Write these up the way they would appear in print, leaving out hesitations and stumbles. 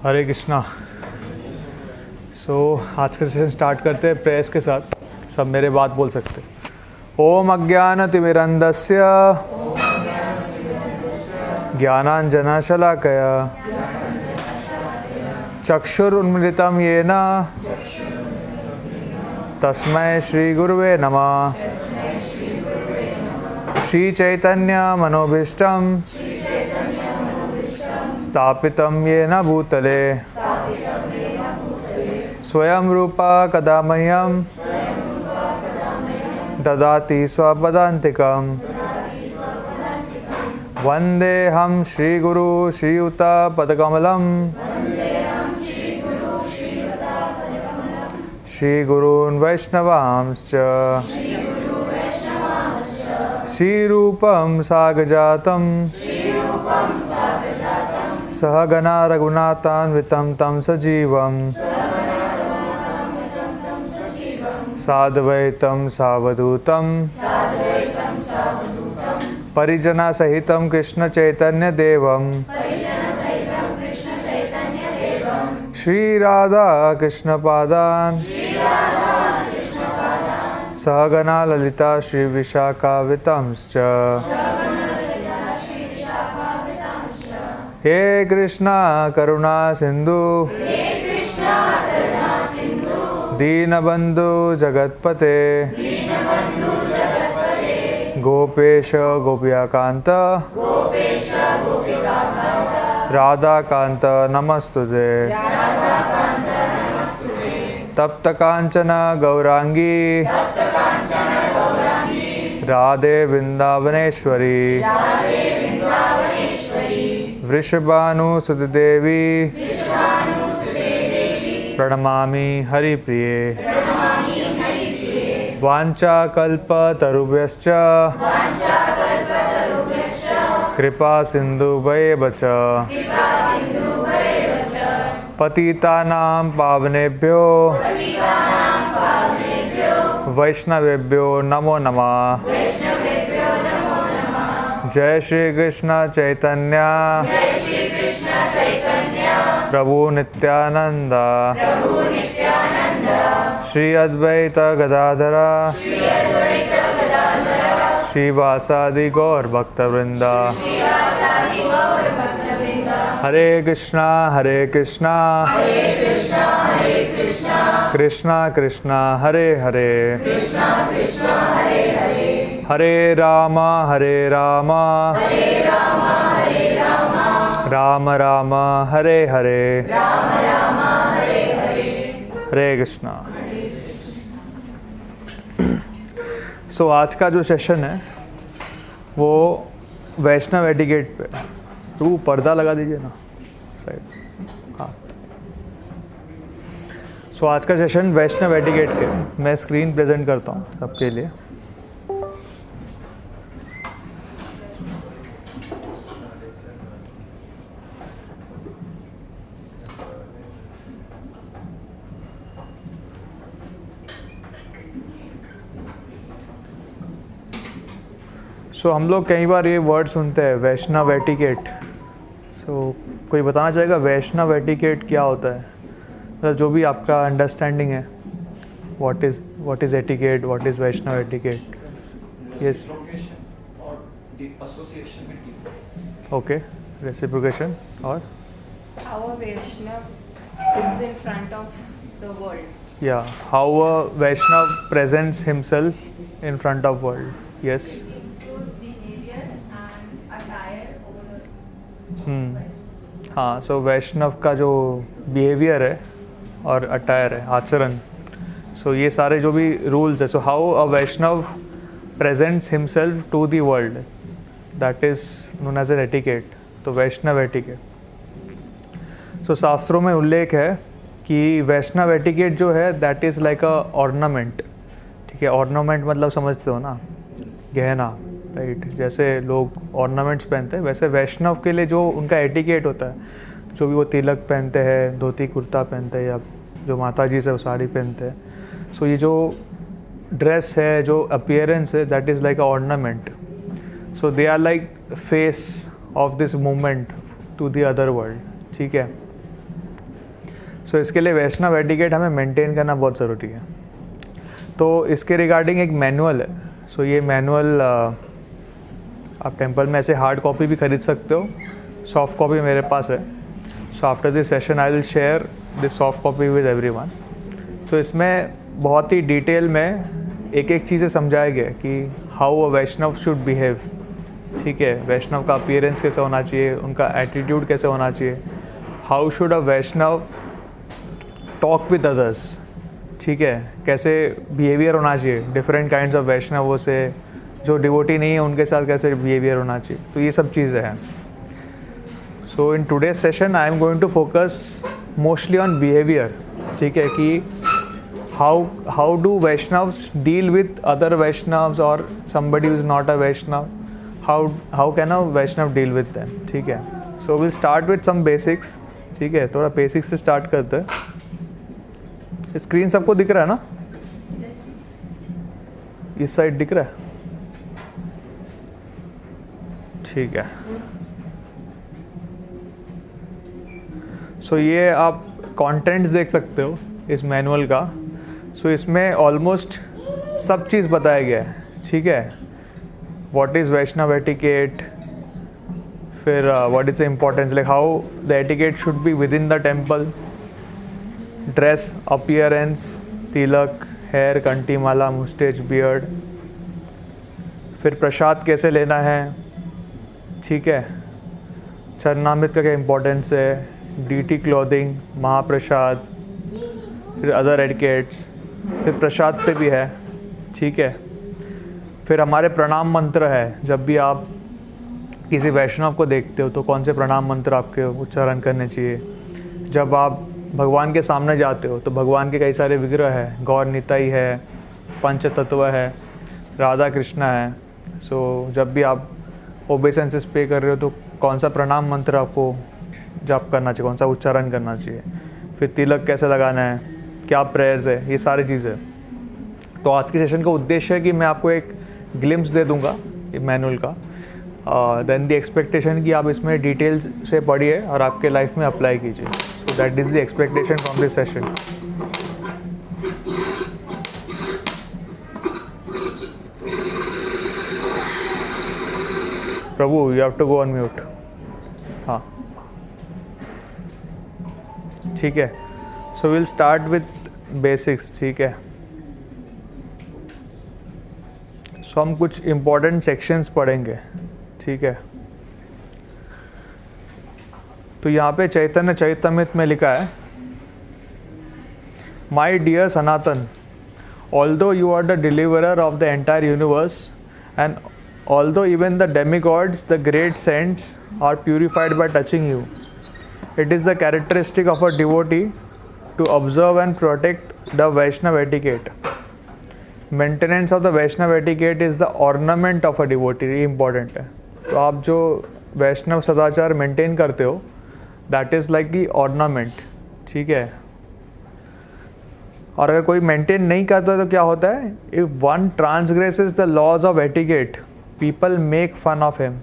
हरे कृष्णा। आज का session start करते हैं प्रेयर्स के साथ। सब मेरे बात बोल सकते। ओम अज्ञानतिमिरन्धस्य ज्ञानाञ्जनशलाकया चक्षुरुन्मिलितं येन तस्मै श्रीगुरुवे नमः। श्रीचैतन्यमनोभीष्टं स्थापितं येन भूतले स्वयं रूपा कदा मह्यं ददाति स्वपदान्तिकं। वन्देऽहं श्रीगुरु श्रीयुतपदकमलं श्रीगुरून् वैष्णवांश्च श्रीरूपं साग्रजातं सहगणा रघुनाथान्वितं तं सजीवं साद्वैतं सावधूतं परिजनसहितं कृष्णचैतन्यदेवं श्रीराधा कृष्णपादान् सहगणा ललिता श्रीविशाखान्वितांश्च। हे कृष्णा करुणा सिंधु दीनबंधु जगतपते गोपेश गोपिकांत राधाकांत नमस्तुते। तप्त कांचन गौरांगी राधे वृंदावनेश्वरी वृषभानुसुते देवी प्रणमामि हरिप्रिये। वाञ्छाकल्पतरुभ्यश्च कृपा सिन्धुभ्येव च पतितानां पावनेभ्यो वैष्णवेभ्यो नमो नमः। जय श्री कृष्ण चैतन्य प्रभु नित्यानंद श्री अद्वैत गदाधर श्रीवासादि गौर भक्तवृंद। हरे कृष्णा कृष्णा कृष्णा हरे हरे हरे राम राम राम हरे हरे हरे कृष्णा। आज का जो सेशन है वो वैष्णव एटिकेट पे। तो पर्दा लगा दीजिए ना साइड। हाँ, आज का सेशन वैष्णव एटिकेट के मैं स्क्रीन प्रेजेंट करता हूँ सबके लिए। हम लोग कई बार ये वर्ड सुनते हैं वैष्णव एटिकेट। कोई बताना चाहेगा वैष्णव एटिकेट क्या होता है? मतलब जो भी आपका अंडरस्टैंडिंग है, what is etiquette, what is Vaishnava etiquette? Yes, okay, reciprocation. और how a Vaishnav is in front of the world. Yeah, how a Vaishnav presents himself in front of world. Yes. हाँ, वैष्णव का जो बिहेवियर है और attire है, आचरण, ये सारे जो भी रूल्स है, how a Vaishnava presents himself to the world, that is known as an etiquette. तो वैष्णव एटिकेट। शास्त्रों में उल्लेख है कि वैष्णव एटिकेट जो है that is like a ornament. ठीक है, ऑर्नामेंट मतलब समझते हो ना, गहना, राइट? जैसे लोग ऑर्नामेंट्स पहनते हैं वैसे वैष्णव के लिए जो उनका एटिकेट होता है, जो भी वो तिलक पहनते हैं, धोती कुर्ता पहनते हैं, या जो माता जी से वो साड़ी पहनते हैं, ये जो ड्रेस है, जो अपीयरेंस है, that is like a ornament. They are like face of this movement to the other world. ठीक है, सो इसके लिए वैष्णव एटिकेट हमें मेंटेन करना बहुत ज़रूरी है। तो इसके रिगार्डिंग एक मैनुअल है। सो ये मैनुअल आप टेम्पल में ऐसे हार्ड कॉपी भी खरीद सकते हो, सॉफ्ट कॉपी मेरे पास है। So after this session I will share this soft copy with everyone. तो इसमें बहुत ही डिटेल में एक एक चीज़ें समझाया गया कि how a Vaishnava should behave. ठीक है, वैष्णव का अपीयरेंस कैसे होना चाहिए, उनका एटीट्यूड कैसे होना चाहिए, how should a Vaishnava talk with others. ठीक है, कैसे बिहेवियर होना चाहिए डिफरेंट काइंड्स ऑफ वैष्णवों से, जो डिवोटी नहीं है उनके साथ कैसे बिहेवियर होना चाहिए। तो ये सब चीज़ें हैं। So in today's session I am going to focus mostly on behaviour. ठीक है, कि how do Vaishnavs deal with other Vaishnavs और somebody who is not a Vaishnav, how can a Vaishnav deal with them. ठीक है, so will start with some basics. ठीक है, थोड़ा basics से स्टार्ट करते हैं। स्क्रीन सबको दिख रहा है ना? इस साइड दिख रहा है? ठीक है। सो ये आप कंटेंट्स देख सकते हो इस मैनुअल का। सो इसमें ऑलमोस्ट सब चीज़ बताया गया है। ठीक है, व्हाट इज़ वैष्णव एटिकेट, फिर what is the importance, like how the etiquette should be within the temple, dress, appearance, tilak, hair, kanthi mala, मुस्टेच, beard, फिर प्रसाद कैसे लेना है। ठीक है, चरणामृत का क्या इम्पोर्टेंस है, डीटी क्लॉथिंग, महाप्रसाद, फिर अदर एटिकेट्स, फिर प्रसाद पे भी है। ठीक है, फिर हमारे प्रणाम मंत्र है। जब भी आप किसी वैष्णव को देखते हो तो कौन से प्रणाम मंत्र आपके उच्चारण करने चाहिए। जब आप भगवान के सामने जाते हो तो भगवान के कई सारे विग्रह है, गौर निताई है, पंच तत्व है, राधा कृष्णा है। सो जब भी आप ओबेसेंसेस पे कर रहे हो तो कौन सा प्रणाम मंत्र आपको जप करना चाहिए, कौन सा उच्चारण करना चाहिए, फिर तिलक कैसे लगाना है, क्या प्रेयर्स है, ये सारी चीज़ें। तो आज की सेशन का उद्देश्य है कि मैं आपको एक ग्लिम्स दे दूंगा ये मैनुअल का, देन द एक्सपेक्टेशन कि आप इसमें डिटेल्स से पढ़िए और आपके लाइफ में अप्लाई कीजिए। So that is the expectation from this session. Prabhu, you have to go on mute. हाँ, ठीक है। So will start with basics. ठीक है, सो हम कुछ इम्पोर्टेंट सेक्शंस पढ़ेंगे। ठीक है, तो यहाँ पे चैतन्य चैतन्यमृत में लिखा है, my dear Sanatan, although you are the deliverer of the entire universe and although even the demigods, the great saints, are purified by touching you, it is the characteristic of a devotee to observe and protect the Vaishnava etiquette. Maintenance of the Vaishnava etiquette is the ornament of a devotee. ये important है। तो आप जो वैष्णव सदाचार maintain करते हो, that is like the ornament। ठीक है, और अगर कोई मेंटेन नहीं करता तो क्या होता है, if one transgresses the laws of etiquette, people make fun of him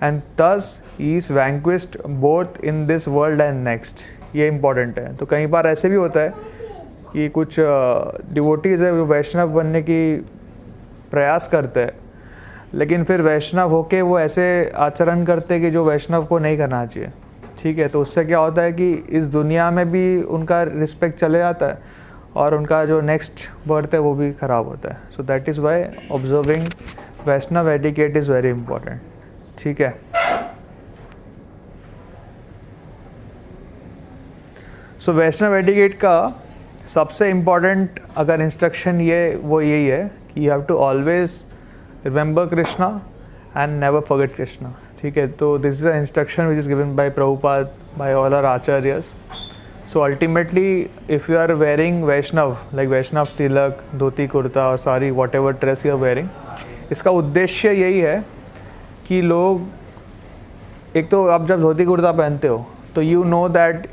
and thus he is vanquished both in this world and next। ये इम्पॉर्टेंट है। तो कई बार ऐसे भी होता है कि कुछ डिवोटीज़ है वो वैष्णव बनने की प्रयास करते हैं, लेकिन फिर वैष्णव होके वो ऐसे आचरण करते हैं कि जो वैष्णव को नहीं करना चाहिए। ठीक है, तो उससे क्या होता है कि इस दुनिया में भी उनका रिस्पेक्ट चले जाता है और उनका जो नेक्स्ट बर्थ है वो भी ख़राब होता है। So that is why observing Vaishnava etiquette is very important. ठीक है, सो वैष्णव एटिकेट का सबसे इम्पॉर्टेंट अगर इंस्ट्रक्शन वो यही है कि you have to always remember Krishna and never forget Krishna. ठीक है, तो this is a instruction which is given by Prabhupada, by all our acharyas. So ultimately if you are wearing Vaishnav, like Vaishnav tilak, dhoti kurta और sari whatever dress you are wearing, इसका उद्देश्य यही है कि लोग, एक तो आप जब धोती कुर्ता पहनते हो तो यू नो दैट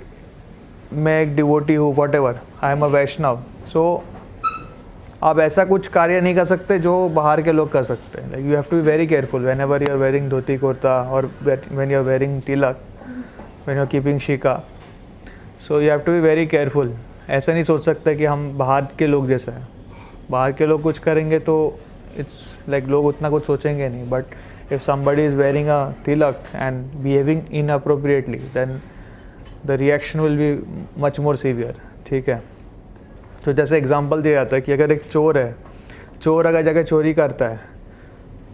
मैं एक डिवोटी हूँ, whatever, I am a Vaishnav. So आप ऐसा कुछ कार्य नहीं कर सकते जो बाहर के लोग कर सकते हैं। Like you have to be very careful whenever you are wearing dhoti kurta और when you are wearing tilak, when you are keeping shikha. So you have to be very careful. ऐसा नहीं सोच सकते कि हम बाहर के लोग जैसा है, बाहर के लोग कुछ करेंगे तो इट्स लाइक लोग उतना कुछ सोचेंगे नहीं, but if somebody is wearing a tilak and behaving inappropriately then the reaction will be much more severe. ठीक है, तो जैसे एग्जांपल दिया जाता है कि अगर एक चोर है, चोर अगर जगह चोरी करता है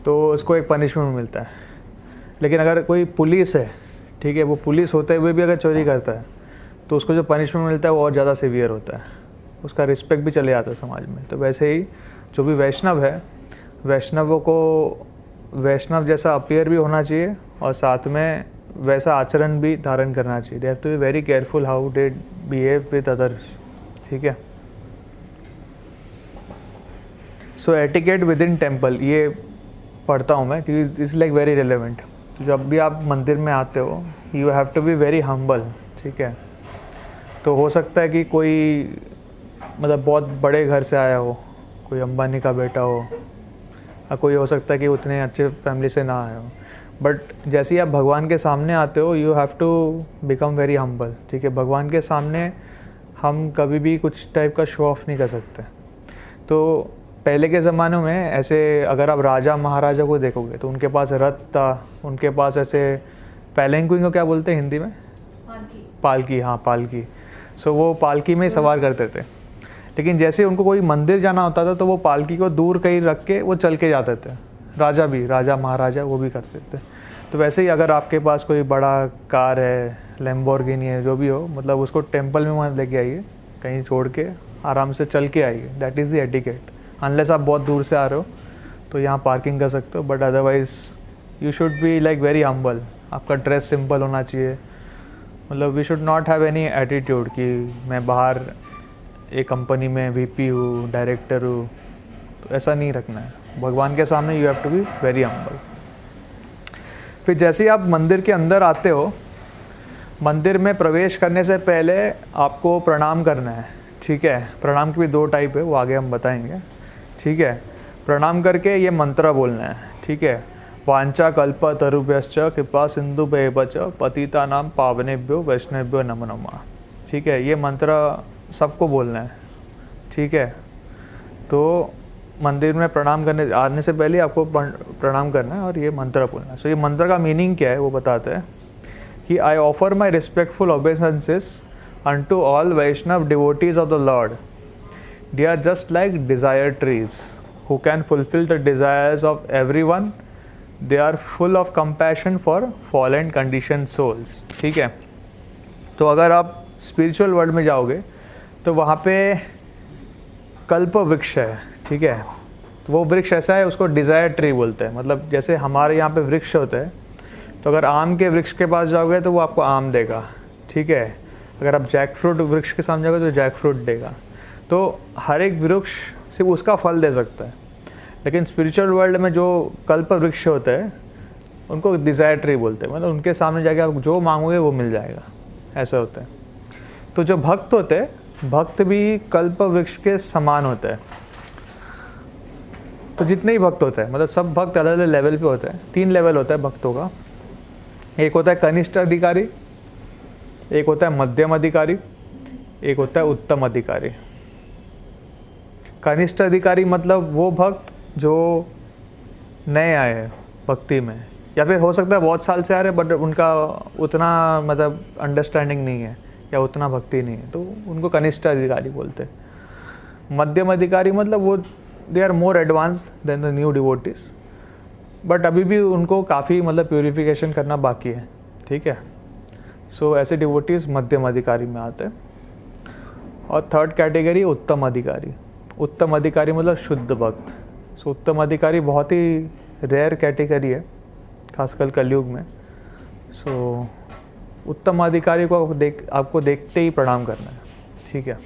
तो उसको एक पनिशमेंट मिलता है, लेकिन अगर कोई पुलिस है, ठीक है, वो पुलिस होते हुए भी अगर चोरी करता है तो उसको जो पनिशमेंट मिलता है वो और ज़्यादा सीवियर होता है, उसका रिस्पेक्ट भी चले जाता है समाज में। तो वैसे ही जो भी वैष्णव है, वैष्णवों को वैष्णव जैसा अपीयर भी होना चाहिए और साथ में वैसा आचरण भी धारण करना चाहिए। They have to be very careful how they behave with others. ठीक है, so etiquette within temple, ये पढ़ता हूँ मैं क्योंकि इट्स लाइक वेरी रिलेवेंट। जब भी आप मंदिर में आते हो you have to be very humble. ठीक है, तो हो सकता है कि कोई मतलब बहुत बड़े घर से आया हो, कोई अंबानी का बेटा हो, या कोई हो सकता है कि उतने अच्छे फैमिली से ना आया हो, बट जैसे ही आप भगवान के सामने आते हो you have to become very humble. ठीक है, भगवान के सामने हम कभी भी कुछ टाइप का शो ऑफ नहीं कर सकते। तो पहले के ज़मानों में ऐसे अगर आप राजा महाराजा को देखोगे तो उनके पास रथ था, उनके पास ऐसे पैलेंक्विन को क्या बोलते हैं हिंदी में? पालकी। हाँ, पालकी। सो वो पालकी में ही सवार करते थे, लेकिन जैसे उनको कोई मंदिर जाना होता था तो वो पालकी को दूर कहीं रख के वो चल के जाते थे। राजा भी, राजा महाराजा वो भी करते थे। तो वैसे ही अगर आपके पास कोई बड़ा कार है, लैम्बोर्गिनी है, जो भी हो, मतलब उसको टेम्पल में मत लेके आइए, कहीं छोड़ के आराम से चल के आइए। That is the etiquette. Unless आप बहुत दूर से आ रहे हो तो यहाँ पार्किंग कर सकते हो, but otherwise you should be like very humble. आपका ड्रेस सिंपल होना चाहिए, मतलब we should not have any attitude कि मैं बाहर एक कंपनी में वीपी हूँ, डायरेक्टर हूँ, तो ऐसा नहीं रखना है। भगवान के सामने you have to be very humble. फिर जैसे ही आप मंदिर के अंदर आते हो, मंदिर में प्रवेश करने से पहले आपको प्रणाम करना है। ठीक है, प्रणाम की भी 2 टाइप है, वो आगे हम बताएंगे। ठीक है, प्रणाम करके ये मंत्र बोलना है। ठीक है, वांछा कल्प तरुभ्यश्च कृपा सिंधुभ्येव च पतितानां पावनेभ्यो वैष्णवेभ्यो नमो नमः। ठीक है, ये मंत्र सबको बोलना है। ठीक है, तो मंदिर में प्रणाम करने आने से पहले आपको प्रणाम करना है और ये मंत्र बोलना है। सो ये मंत्र का मीनिंग क्या है वो बताते हैं कि I offer my respectful obeisances unto all Vaishnav devotees of the Lord. They are just like desire trees who can fulfill the desires of everyone. They are full of compassion for fallen conditioned souls. ठीक है, तो अगर आप spiritual world में जाओगे तो वहाँ पे कल्प वृक्ष है। ठीक है, तो वो वृक्ष ऐसा है, उसको डिज़ायर ट्री बोलते हैं। मतलब जैसे हमारे यहाँ पे वृक्ष होते हैं, तो अगर आम के वृक्ष के पास जाओगे तो वो आपको आम देगा। ठीक है, अगर आप जैक फ्रूट वृक्ष के सामने जाओगे तो जैक फ्रूट देगा। तो हर एक वृक्ष सिर्फ उसका फल दे सकता है, लेकिन स्पिरिचुअल वर्ल्ड में जो कल्प वृक्ष होते हैं उनको डिज़ायर ट्री बोलते हैं। मतलब उनके सामने जाके आप जो मांगोगे वो मिल जाएगा, ऐसा होता है। तो जो भक्त होते हैं, भक्त भी कल्प वृक्ष के समान होते हैं। तो जितने ही भक्त होते हैं, मतलब सब भक्त अलग अलग लेवल पे होते हैं। 3 लेवल होता है भक्तों का। एक होता है कनिष्ठ अधिकारी, एक होता है मध्यम अधिकारी, एक होता है उत्तम अधिकारी। कनिष्ठ अधिकारी मतलब वो भक्त जो नए आए हैं भक्ति में, या फिर हो सकता है बहुत साल से आ रहे हैं बट उनका उतना मतलब अंडरस्टैंडिंग नहीं है या उतना भक्ति नहीं है, तो उनको कनिष्ठ अधिकारी बोलते हैं। मध्यम अधिकारी मतलब वो they are more advance than the new devotees, but अभी भी उनको काफ़ी मतलब प्योरीफिकेशन करना बाकी है। ठीक है, सो ऐसे डिवोटीज मध्यम अधिकारी में आते हैं। और 3rd कैटेगरी उत्तम अधिकारी। उत्तम अधिकारी मतलब शुद्ध भक्त। सो उत्तम अधिकारी बहुत ही रेयर कैटेगरी है, खासकर कलयुग में। सो उत्तम अधिकारी को आपको देखते ही प्रणाम करना है। ठीक है,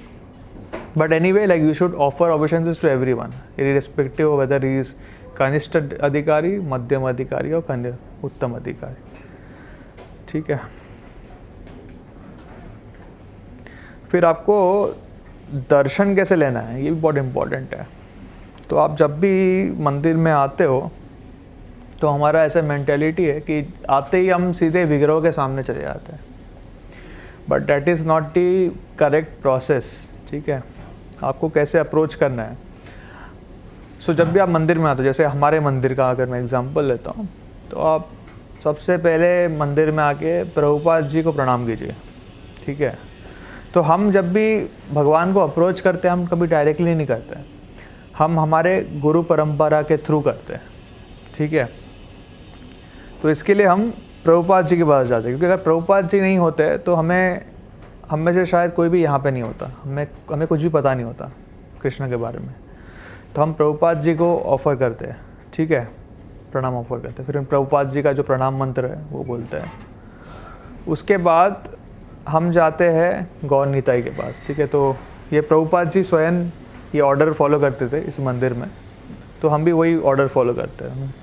but anyway like you should offer obeisances to everyone irrespective whether he is कनिष्ठ अधिकारी, मध्यम अधिकारी और उत्तम अधिकारी। ठीक है, फिर आपको दर्शन कैसे लेना है ये भी बहुत इम्पोर्टेंट है। तो आप जब भी मंदिर में आते हो तो हमारा ऐसा मेंटेलिटी है कि आते ही हम सीधे विग्रह के सामने चले जाते हैं। But that is not the correct process, ठीक है। आपको कैसे अप्रोच करना है। सो जब भी आप मंदिर में आते हो, जैसे हमारे मंदिर का अगर मैं एग्जांपल लेता हूँ, तो आप सबसे पहले मंदिर में आके प्रभुपाद जी को प्रणाम कीजिए, ठीक है। तो हम जब भी भगवान को अप्रोच करते हैं, हम कभी डायरेक्टली नहीं करते हैं, हम हमारे गुरु परंपरा के थ्रू करते हैं, ठीक है। तो इसके लिए हम प्रभुपाद जी के पास जाते हैं, क्योंकि अगर प्रभुपाद जी नहीं होते तो हम में से शायद कोई भी यहाँ पे नहीं होता, हमें कुछ भी पता नहीं होता कृष्ण के बारे में। तो हम प्रभुपाद जी को ऑफ़र करते हैं, ठीक है, प्रणाम ऑफ़र करते हैं। फिर हम प्रभुपाद जी का जो प्रणाम मंत्र है वो बोलते हैं। उसके बाद हम जाते हैं गौर निताई के पास, ठीक है। तो ये प्रभुपाद जी स्वयं ये ऑर्डर फॉलो करते थे इस मंदिर में, तो हम भी वही ऑर्डर फॉलो करते हैं।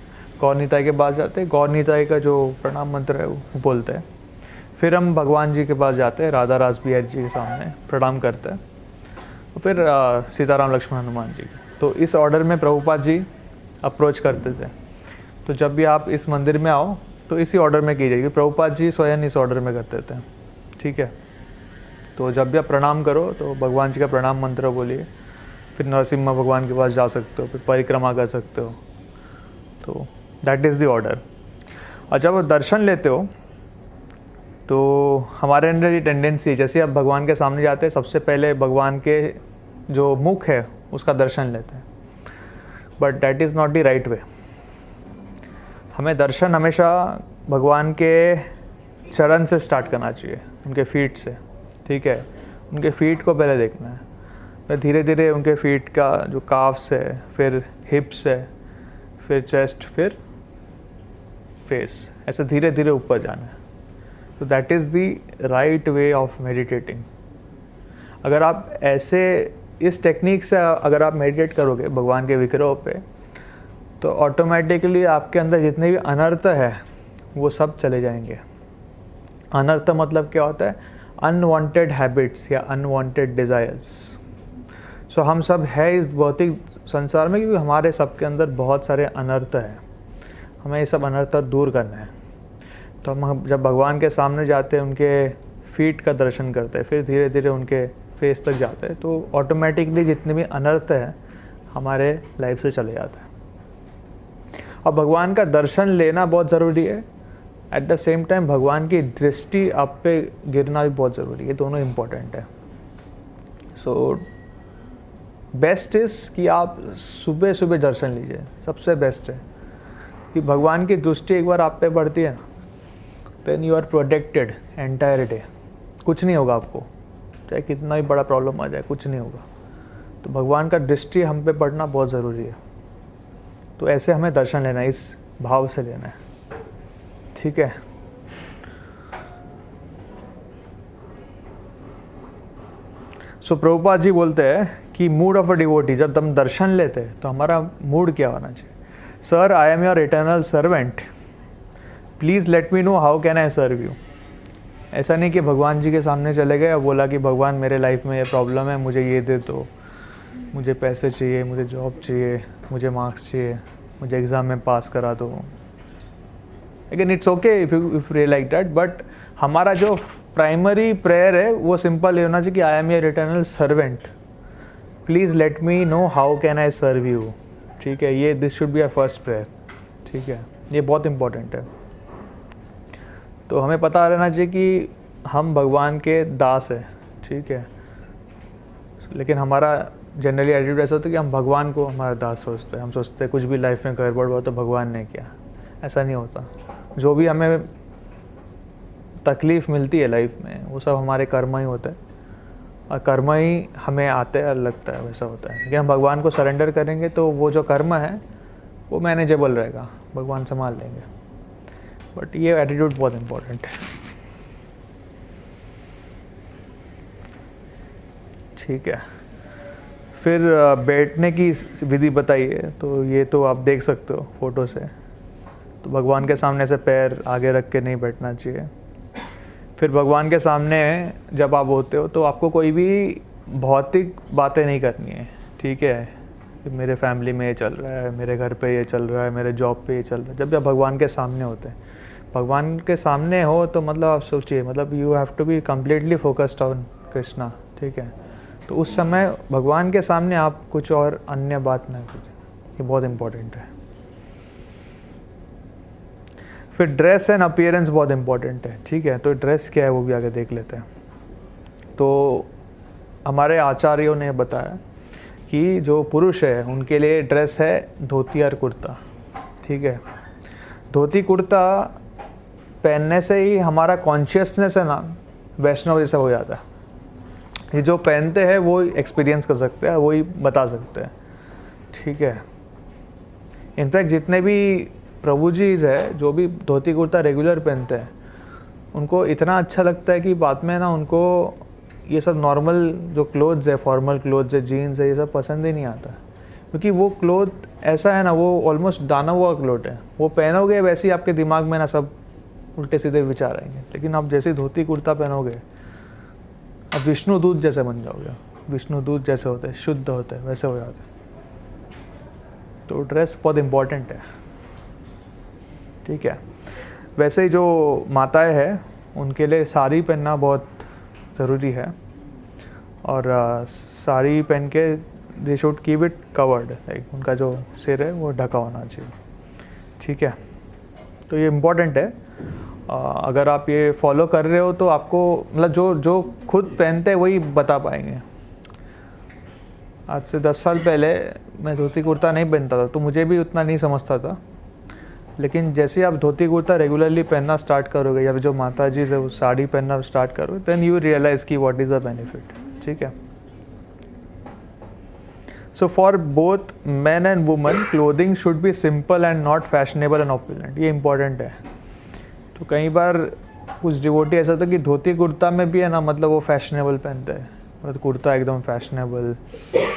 गौर निताई के पास जाते हैं, गौर निताई का जो प्रणाम मंत्र है वो बोलते हैं। फिर हम भगवान जी के पास जाते हैं, राधा रास बिहारी जी के सामने प्रणाम करते हैं। फिर सीताराम लक्ष्मण हनुमान जी। तो इस ऑर्डर में प्रभुपाद जी अप्रोच करते थे। तो जब भी आप इस मंदिर में आओ तो इसी ऑर्डर में कीजिए, क्योंकि प्रभुपाद जी स्वयं इस ऑर्डर में करते थे, ठीक है। तो जब भी आप प्रणाम करो तो भगवान जी का प्रणाम मंत्र बोलिए। फिर नरसिम्हा भगवान के पास जा सकते हो, फिर परिक्रमा कर सकते हो। तो दैट इज़ द ऑर्डर। और जब आप दर्शन लेते हो तो हमारे अंदर ये टेंडेंसी है, जैसे आप भगवान के सामने जाते हैं, सबसे पहले भगवान के जो मुख है उसका दर्शन लेते हैं। But that is not the right way. हमें दर्शन हमेशा भगवान के चरण से स्टार्ट करना चाहिए, उनके फीट से, ठीक है। उनके फीट को पहले देखना है, फिर धीरे धीरे उनके फीट का जो काफ्स है, फिर हिप्स है, फिर चेस्ट, फिर फेस, ऐसे धीरे धीरे ऊपर जाना है। तो that is the right way of meditating. अगर आप ऐसे इस टेक्निक से अगर आप मेडिटेट करोगे भगवान के विग्रह पे, तो ऑटोमेटिकली आपके अंदर जितने भी अनर्थ है वो सब चले जाएंगे। अनर्थ मतलब क्या होता है? अनवांटेड हैबिट्स या अनवांटेड डिज़ायर्स। सो हम सब है इस भौतिक संसार में क्योंकि हमारे सबके अंदर बहुत सारे अनर्थ हैं। हमें ये सब अनर्थ दूर करना है। तो हम जब भगवान के सामने जाते हैं, उनके फीट का दर्शन करते हैं, फिर धीरे धीरे उनके फेस तक जाते हैं, तो ऑटोमेटिकली जितने भी अनर्थ हैं हमारे लाइफ से चले जाते हैं। और भगवान का दर्शन लेना बहुत ज़रूरी है, एट द सेम टाइम भगवान की दृष्टि आप पे गिरना भी बहुत ज़रूरी है। दोनों इम्पोर्टेंट है। सो बेस्ट इज़ कि आप सुबह सुबह दर्शन लीजिए, सबसे बेस्ट है कि भगवान की दृष्टि एक बार आप पे पड़ती है ना, then you are protected entire day. कुछ नहीं होगा आपको, चाहे कितना भी बड़ा प्रॉब्लम आ जाए, कुछ नहीं होगा। तो भगवान का दृष्टि हम पे पड़ना बहुत ज़रूरी है। तो ऐसे हमें दर्शन लेना है, इस भाव से लेना है, ठीक है। सो प्रभुपाद जी बोलते हैं कि मूड ऑफ अ डिवोटी, जब हम दर्शन लेते हैं तो हमारा मूड क्या होना चाहिए? Sir, I am your eternal servant, please let me know how can I serve you. ऐसा नहीं कि भगवान जी के सामने चले गए और बोला कि भगवान मेरे लाइफ में ये प्रॉब्लम है, मुझे ये दे दो, मुझे पैसे चाहिए, मुझे जॉब चाहिए, मुझे मार्क्स चाहिए, मुझे एग्ज़ाम में पास करा दो। Again it's okay if you like that, but हमारा जो प्राइमरी प्रेयर है वो सिंपल ये होना चाहिए कि I am your eternal servant, please let me know how can I serve you, ठीक है। ये this should be our first prayer, ठीक है। ये बहुत इंपॉर्टेंट है। तो हमें पता रहना चाहिए कि हम भगवान के दास हैं, ठीक है। लेकिन हमारा जनरली एटीट्यूड ऐसा होता है कि हम भगवान को हमारा दास सोचते हैं। हम सोचते हैं कुछ भी लाइफ में गड़बड़ हुआ तो भगवान ने किया। ऐसा नहीं होता। जो भी हमें तकलीफ़ मिलती है लाइफ में वो सब हमारे कर्म ही होते हैं, और कर्म ही हमें आते हैं, लगता है वैसा होता है। लेकिन हम भगवान को सरेंडर करेंगे तो वो जो कर्म है वो मैनेजेबल रहेगा, भगवान संभाल लेंगे। बट ये एटीट्यूड बहुत इम्पोर्टेंट है, ठीक है। फिर बैठने की विधि बताइए। तो ये तो आप देख सकते हो फोटो से। तो भगवान के सामने से पैर आगे रख के नहीं बैठना चाहिए। फिर भगवान के सामने जब आप होते हो तो आपको कोई भी भौतिक बातें नहीं करनी है, ठीक है। कि मेरे फैमिली में ये चल रहा है, मेरे घर पे ये चल रहा है, मेरे जॉब पे ये चल रहा है। जब भी आप भगवान के सामने होते हैं, भगवान के सामने हो तो मतलब आप सोचिए, मतलब you have to be completely focused on Krishna, ठीक है। तो उस समय भगवान के सामने आप कुछ और अन्य बात ना कीजिए, ये बहुत इम्पोर्टेंट है। फिर ड्रेस एंड अपीयरेंस बहुत इम्पोर्टेंट है, ठीक है। तो ड्रेस क्या है वो भी आगे देख लेते हैं। तो हमारे आचार्यों ने बताया कि जो पुरुष है उनके लिए ड्रेस है धोती और कुर्ता, ठीक है। धोती कुर्ता पहनने से ही हमारा कॉन्शियसनेस है ना वैष्णव जैसा हो जाता है। ये जो पहनते हैं वो एक्सपीरियंस कर सकते हैं, वही बता सकते हैं, ठीक है। इनफैक्ट जितने भी प्रभु जीज है जो भी धोती कुर्ता रेगुलर पहनते हैं उनको इतना अच्छा लगता है कि बाद में ना उनको ये सब नॉर्मल जो क्लोथ्स है, फॉर्मल क्लोथ्स है, जीन्स है, ये सब पसंद ही नहीं आता, क्योंकि वो क्लोथ ऐसा है ना, वो ऑलमोस्ट दाना हुआ क्लोथ है। वो पहनोगे वैसे ही आपके दिमाग में ना सब उल्टे सीधे विचार आएंगे, लेकिन आप जैसे धोती कुर्ता पहनोगे अब विष्णु दूत जैसे बन जाओगे। विष्णु दूत जैसे होते हैं, शुद्ध होते हैं, वैसे हो जाते हैं। तो ड्रेस बहुत इम्पोर्टेंट है, ठीक है। वैसे ही जो माताएं हैं उनके लिए साड़ी पहनना बहुत ज़रूरी है, और साड़ी पहन के they should keep it covered, like उनका जो सिर है वो ढका होना चाहिए, ठीक है। तो ये इम्पोर्टेंट है। अगर आप ये फॉलो कर रहे हो तो आपको मतलब जो खुद पहनते हैं वही बता पाएंगे। आज से 10 साल पहले मैं धोती कुर्ता नहीं पहनता था, तो मुझे भी उतना नहीं समझता था, लेकिन जैसे आप धोती कुर्ता रेगुलरली पहनना स्टार्ट करोगे या फिर जो माता जी से वो साड़ी पहनना स्टार्ट करोगे, देन यू रियलाइज़ कि व्हाट इज़ द बेनिफिट, ठीक है। So for both man and woman clothing should be simple and not fashionable and opulent, ये इंपॉर्टेंट है। तो कई बार कुछ डिवोटी ऐसा होता है कि धोती कुर्ता में भी है ना, मतलब वो फैशनेबल पहनते हैं, मतलब कुर्ता एकदम फैशनेबल,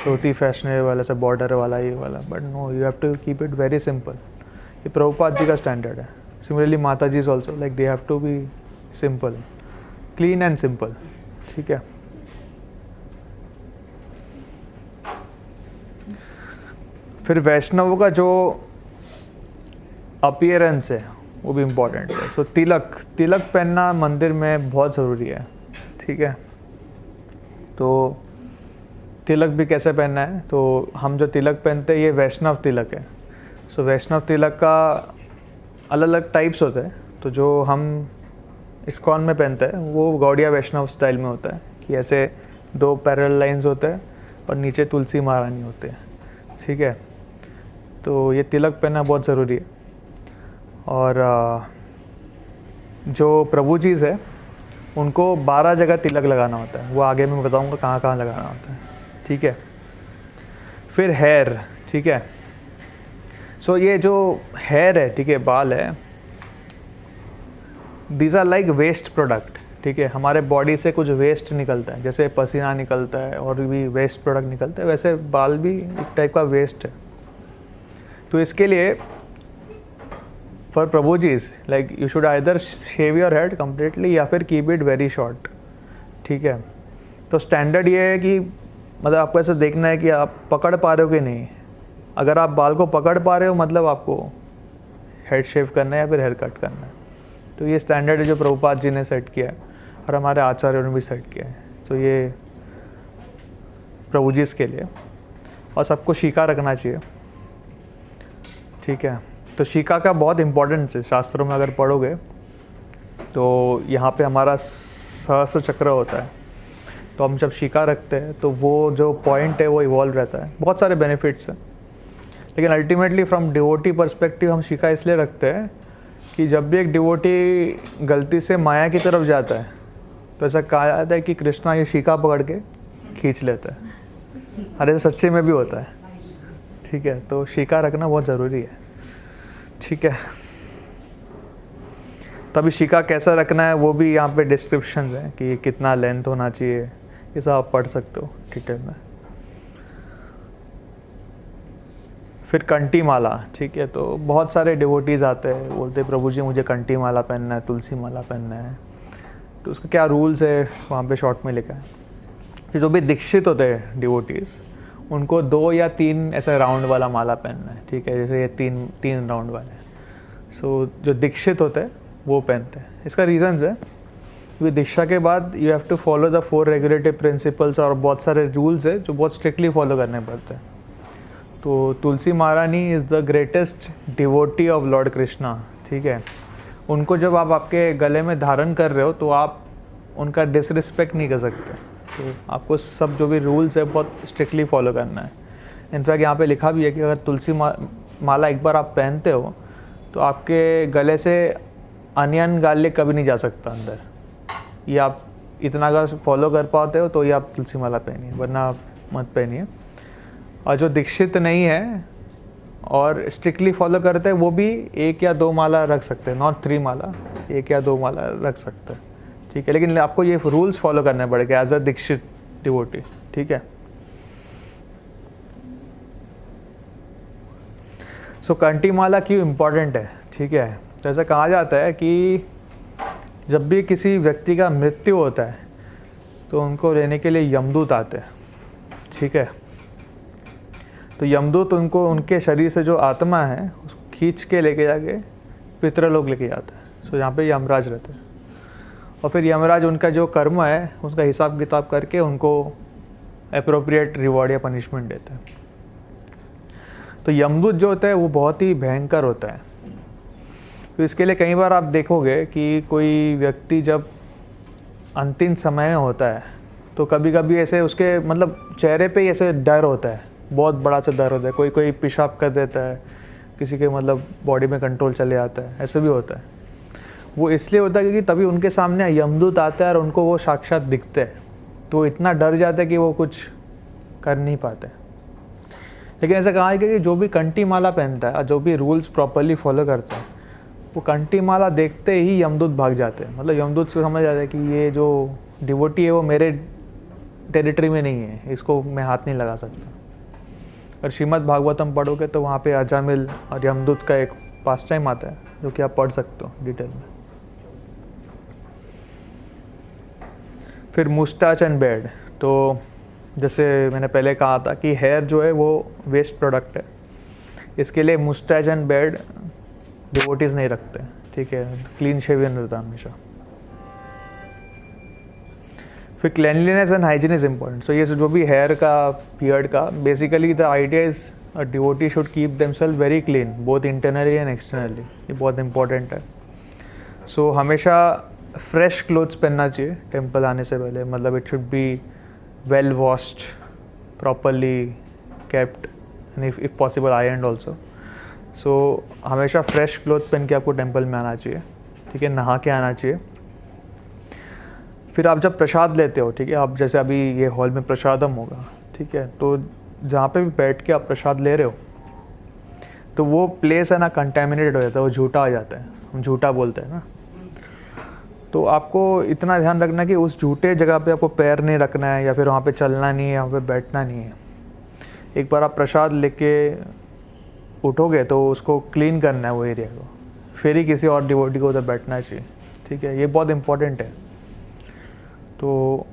धोती फैशनेबल, ऐसा बॉर्डर वाला ये वाला, but no, you have to keep it very simple. ये प्रभुपाद जी का स्टैंडर्ड है। सिमिलरली माता जी also, like they have to be simple, clean and simple, ठीक है। फिर वैष्णवों का जो अपीयरेंस है वो भी इम्पोर्टेंट है। तो तिलक पहनना मंदिर में बहुत ज़रूरी है, ठीक है। तो तिलक भी कैसे पहनना है, तो हम जो तिलक पहनते हैं ये वैष्णव तिलक है। सो वैष्णव तिलक का अलग अलग टाइप्स होते हैं। तो जो हम इस्कॉन में पहनते हैं वो गौड़िया वैष्णव स्टाइल में होता है कि ऐसे 2 पैरेलल लाइंस होते हैं और नीचे तुलसी महारानी होते हैं, ठीक है। तो ये तिलक पहनना बहुत ज़रूरी है। और जो प्रभु जीज है उनको 12 जगह तिलक लगाना होता है, वो आगे मैं बताऊंगा कहाँ कहाँ लगाना होता है, ठीक है। फिर हेयर, ठीक है। सो ये जो हेयर है, ठीक है, बाल है, these are like waste product, ठीक है। हमारे बॉडी से कुछ वेस्ट निकलता है, जैसे पसीना निकलता है और भी वेस्ट प्रोडक्ट निकलते हैं, वैसे बाल भी एक टाइप का वेस्ट है। तो इसके लिए for Prabhu jis, like you should either shave your head completely या फिर कीप इट वेरी शॉर्ट, ठीक है। तो स्टैंडर्ड ये है कि मतलब आपको ऐसा देखना है कि आप पकड़ पा रहे हो कि नहीं। अगर आप बाल को पकड़ पा रहे हो मतलब आपको हेड शेव करना है या फिर हेयर कट करना है। तो ये स्टैंडर्ड है जो प्रभुपाद जी ने सेट किया है और हमारे आचार्यों ने भी सेट किया है। तो ये प्रभु जी के लिए, और सबको शीका रखना चाहिए, ठीक है। तो शीका का बहुत इम्पोर्टेंस है, शास्त्रों में अगर पढ़ोगे तो यहाँ पे हमारा सहस्त्र चक्र होता है। तो हम जब शीका रखते हैं तो वो जो पॉइंट है वो इवॉल्व रहता है, बहुत सारे बेनिफिट्स हैं। लेकिन अल्टीमेटली फ्रॉम डिवोटी पर्सपेक्टिव हम शीका इसलिए रखते हैं कि जब भी एक डिवोटी गलती से माया की तरफ जाता है तो ऐसा कहा जाता है कि कृष्णा ये शीका पकड़ के खींच लेता है। अरे सच्चे में भी होता है, ठीक है। तो शीका रखना बहुत ज़रूरी है, ठीक है। तभी शीका कैसा रखना है वो भी यहाँ पे डिस्क्रिप्शन है कि कितना लेंथ होना चाहिए, ये सब आप पढ़ सकते हो डिटेल में। फिर कंठी माला, ठीक है। तो बहुत सारे डिवोटीज़ आते हैं, बोलते हैं प्रभु जी मुझे कंठी माला पहनना है, तुलसी माला पहनना है। तो उसका क्या रूल्स है वहाँ पे शॉर्ट में लिखा है कि जो भी दीक्षित होते हैं डिवोटीज़ उनको 2 या 3 ऐसा राउंड वाला माला पहनना है, ठीक है। जैसे ये 3 राउंड वाले। सो जो दीक्षित होते हैं वो पहनते हैं। इसका रीज़न्स है क्योंकि दीक्षा के बाद you have to follow the 4 regulative principles और बहुत सारे रूल्स है जो बहुत स्ट्रिक्टली फॉलो करने पड़ते हैं। तो तुलसी महारानी is the greatest devotee of Lord Krishna, ठीक है। उनको जब आप आपके गले में धारण कर रहे हो तो आप उनका डिसरिस्पेक्ट नहीं कर सकते। तो आपको सब जो भी रूल्स है बहुत स्ट्रिक्टली फॉलो करना है। इनफैक्ट यहाँ पे लिखा भी है कि अगर तुलसी माला एक बार आप पहनते हो तो आपके गले से अनियन गाले कभी नहीं जा सकता अंदर। ये आप इतना अगर फॉलो कर पाते हो तो ये आप तुलसी माला पहनिए, वरना आप मत पहनिए। और जो दीक्षित नहीं है और स्ट्रिक्टली फॉलो करते हैं वो भी 1 या 2 माला रख सकते हैं, नॉट 3 माला, 1 या 2 माला रख सकते हैं, ठीक है। लेकिन आपको ये रूल्स फॉलो करने पड़ेंगे एज अ दीक्षित डिवोटी, ठीक है। सो कंठी माला क्यों इम्पॉर्टेंट है, ठीक है। तो ऐसा कहा जाता है कि जब भी किसी व्यक्ति का मृत्यु होता है तो उनको लेने के लिए यमदूत आते हैं, ठीक है। तो यमदूत उनको उनके शरीर से जो आत्मा है उसको खींच के लेके जाके पितृलोक लेके जाता है। सो यहाँ पे यमराज रहते हैं और फिर यमराज उनका जो कर्म है उसका हिसाब किताब करके उनको एप्रोप्रिएट रिवॉर्ड या पनिशमेंट देते हैं। तो यमदूत जो होता है वो बहुत ही भयंकर होता है। तो इसके लिए कई बार आप देखोगे कि कोई व्यक्ति जब अंतिम समय में होता है तो कभी कभी ऐसे उसके मतलब चेहरे पे ही ऐसे डर होता है, बहुत बड़ा सा डर होता है। कोई कोई पेशाब कर देता है, किसी के मतलब बॉडी में कंट्रोल चले आता है, ऐसे भी होता है। वो इसलिए होता है क्योंकि तभी उनके सामने यमदूत आता है और उनको वो साक्षात दिखते हैं, तो इतना डर जाता है कि वो कुछ कर नहीं पाते। लेकिन ऐसा कहा है कि जो भी कंठी माला पहनता है, जो भी रूल्स प्रॉपरली फॉलो करता है, वो कंठी माला देखते ही यमदूत भाग जाते हैं। मतलब यमदूत को समझ आता है कि ये जो डिवोटी है वो मेरे टेरिटरी में नहीं है, इसको मैं हाथ नहीं लगा सकता। और श्रीमद् भागवतम पढ़ोगे तो वहाँ पे अजामिल और यमदूत का एक पास टाइम आता है जो कि आप पढ़ सकते हो डिटेल में। फिर मुस्टाच एंड बेड, तो जैसे मैंने पहले कहा था कि हेयर जो है वो वेस्ट प्रोडक्ट है, इसके लिए मुस्टैच एंड बेड डिवोटीज नहीं रखते, ठीक है। क्लीन शेविंग रहता है हमेशा। फिर cleanliness and hygiene is important. So ये जो भी हेयर का, बियर्ड का, basically the idea is a devotee should keep themselves very clean, both internally and externally. ये बहुत इंपॉर्टेंट है। सो हमेशा फ्रेश क्लोथ्स पहनना चाहिए टेम्पल आने से पहले। मतलब it should be well washed, properly kept and if possible ironed also. So हमेशा फ्रेश क्लोथ पहन के आपको टेम्पल में आना चाहिए, ठीक है, नहा के आना चाहिए। फिर आप जब प्रसाद लेते हो, ठीक है, आप जैसे अभी ये हॉल में प्रसादम होगा, ठीक है, तो जहाँ पे भी बैठ के आप प्रसाद ले रहे हो तो वो प्लेस है ना कंटेमिनेटेड हो जाता है, वो झूठा हो जाता है, हम झूठा बोलते हैं ना। तो आपको इतना ध्यान रखना कि उस झूठे जगह पे आपको पैर नहीं रखना है या फिर वहाँ पे चलना नहीं है, वहाँ पे बैठना नहीं है। एक बार आप प्रसाद लेके उठोगे तो उसको क्लीन करना है वो एरिया को, फिर ही किसी और डिवोटी को उधर बैठना चाहिए, ठीक है। ये बहुत इंपॉर्टेंट है। तो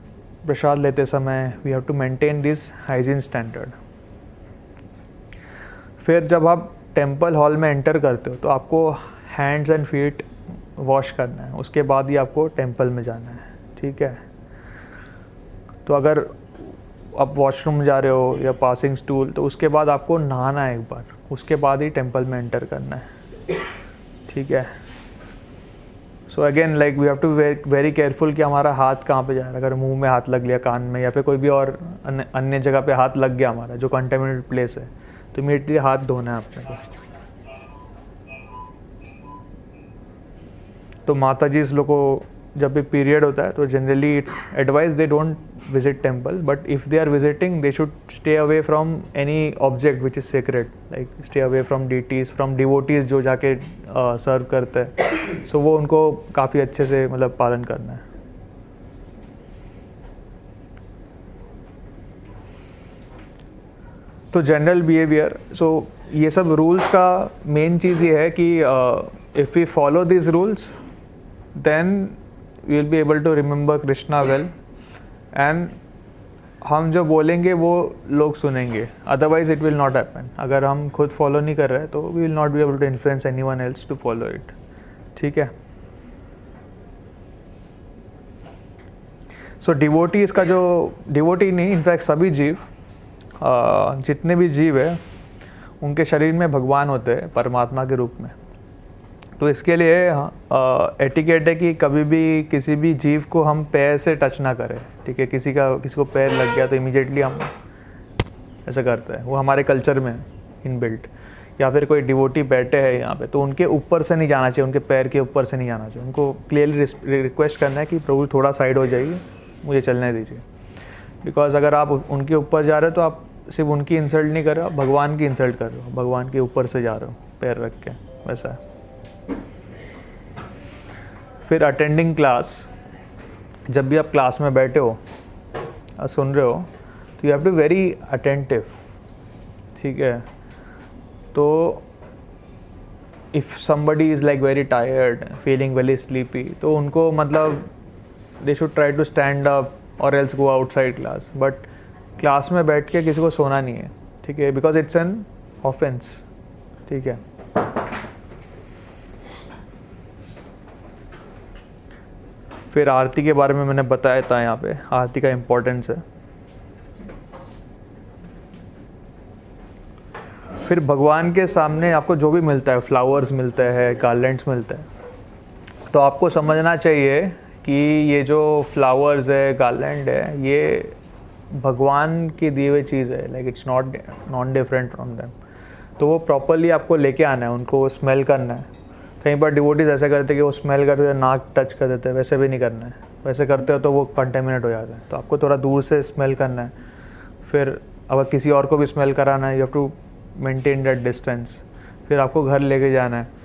प्रसाद लेते समय we have to maintain this hygiene standard. फिर जब आप टेम्पल हॉल में एंटर करते हो तो आपको हैंड्स एंड फीट वॉश करना है, उसके बाद ही आपको टेम्पल में जाना है, ठीक है। तो अगर आप वॉशरूम जा रहे हो या पासिंग स्टूल, तो उसके बाद आपको नहाना है एक बार, उसके बाद ही टेम्पल में एंटर करना है, ठीक है। So again like we have to very careful कि हमारा हाथ कहाँ पे जा रहा है। अगर मुंह में हाथ लग लिया, कान में, या फिर कोई भी और अन्य जगह पे हाथ लग गया हमारा जो कंटेमिनेटेड प्लेस है, तो इमीडिएटली हाथ धोना है अपने को। तो माता जी इस लोग को जब भी पीरियड होता है तो generally it's advise they don't visit temple, but if they are visiting they should stay away from any object which is sacred, like stay away from deities, from devotees जो जाके सर्व करते हैं। सो वो उनको काफ़ी अच्छे से मतलब पालन करना है। तो जनरल बिहेवियर, सो ये सब रूल्स का मेन चीज़ ये है कि if we follow this rules then we will be able to remember Krishna well, and हम जो बोलेंगे वो लोग सुनेंगे, otherwise it will not happen। अगर हम खुद फॉलो नहीं कर रहे तो we will not be able to influence anyone else to follow it, ठीक है। सो डिवोटी, इसका जो डिवोटी नहीं, इनफैक्ट सभी जीव, जितने भी जीव है उनके शरीर में भगवान होते हैं परमात्मा के रूप में। तो इसके लिए एटिकेट है कि कभी भी किसी भी जीव को हम पैर से टच ना करें, ठीक है। किसी को पैर लग गया तो इमीडिएटली हम ऐसा करते हैं, वो हमारे कल्चर में इनबिल्ट। या फिर कोई डिवोटी बैठे हैं यहाँ पे तो उनके ऊपर से नहीं जाना चाहिए, उनके पैर के ऊपर से नहीं जाना चाहिए। उनको क्लियरली रिक्वेस्ट करना है कि प्रभु थोड़ा साइड हो जाइए, मुझे चलने दीजिए। बिकॉज अगर आप उनके ऊपर जा रहे हो तो आप सिर्फ उनकी इंसल्ट नहीं कर रहे हो, भगवान की इंसल्ट कर रहे हो, भगवान के ऊपर से जा रहे हो पैर रख के, वैसा है। फिर अटेंडिंग क्लास, जब भी आप क्लास में बैठे हो और सुन रहे हो तो you have to very attentive, ठीक है। तो if somebody is like very tired, feeling very sleepy, तो उनको मतलब they should try to stand up और else go outside class. But class में बैठ के किसी को सोना नहीं है, ठीक है, बिकॉज इट्स एन ऑफेंस, ठीक है। फिर आरती के बारे में मैंने बताया था, यहाँ पे आरती का इम्पोर्टेंस है। फिर भगवान के सामने आपको जो भी मिलता है, फ्लावर्स मिलते हैं, गार्लैंड्स मिलते हैं, तो आपको समझना चाहिए कि ये जो फ्लावर्स है, गार्लैंड है, ये भगवान की दी हुई चीज़ है, like it's not different from them. तो वो प्रॉपरली आपको लेके आना है, उनको स्मेल करना है। कई बार डिवोटीज ऐसा करते हैं कि वो स्मेल करते हैं, नाक टच कर देते हैं, वैसे भी नहीं करना है। वैसे करते हो तो वो कंटेमिनेट हो जाता है, तो आपको थोड़ा दूर से स्मेल करना है। फिर अगर किसी और को भी स्मेल कराना है, you have to maintain that distance. फिर आपको घर लेके जाना है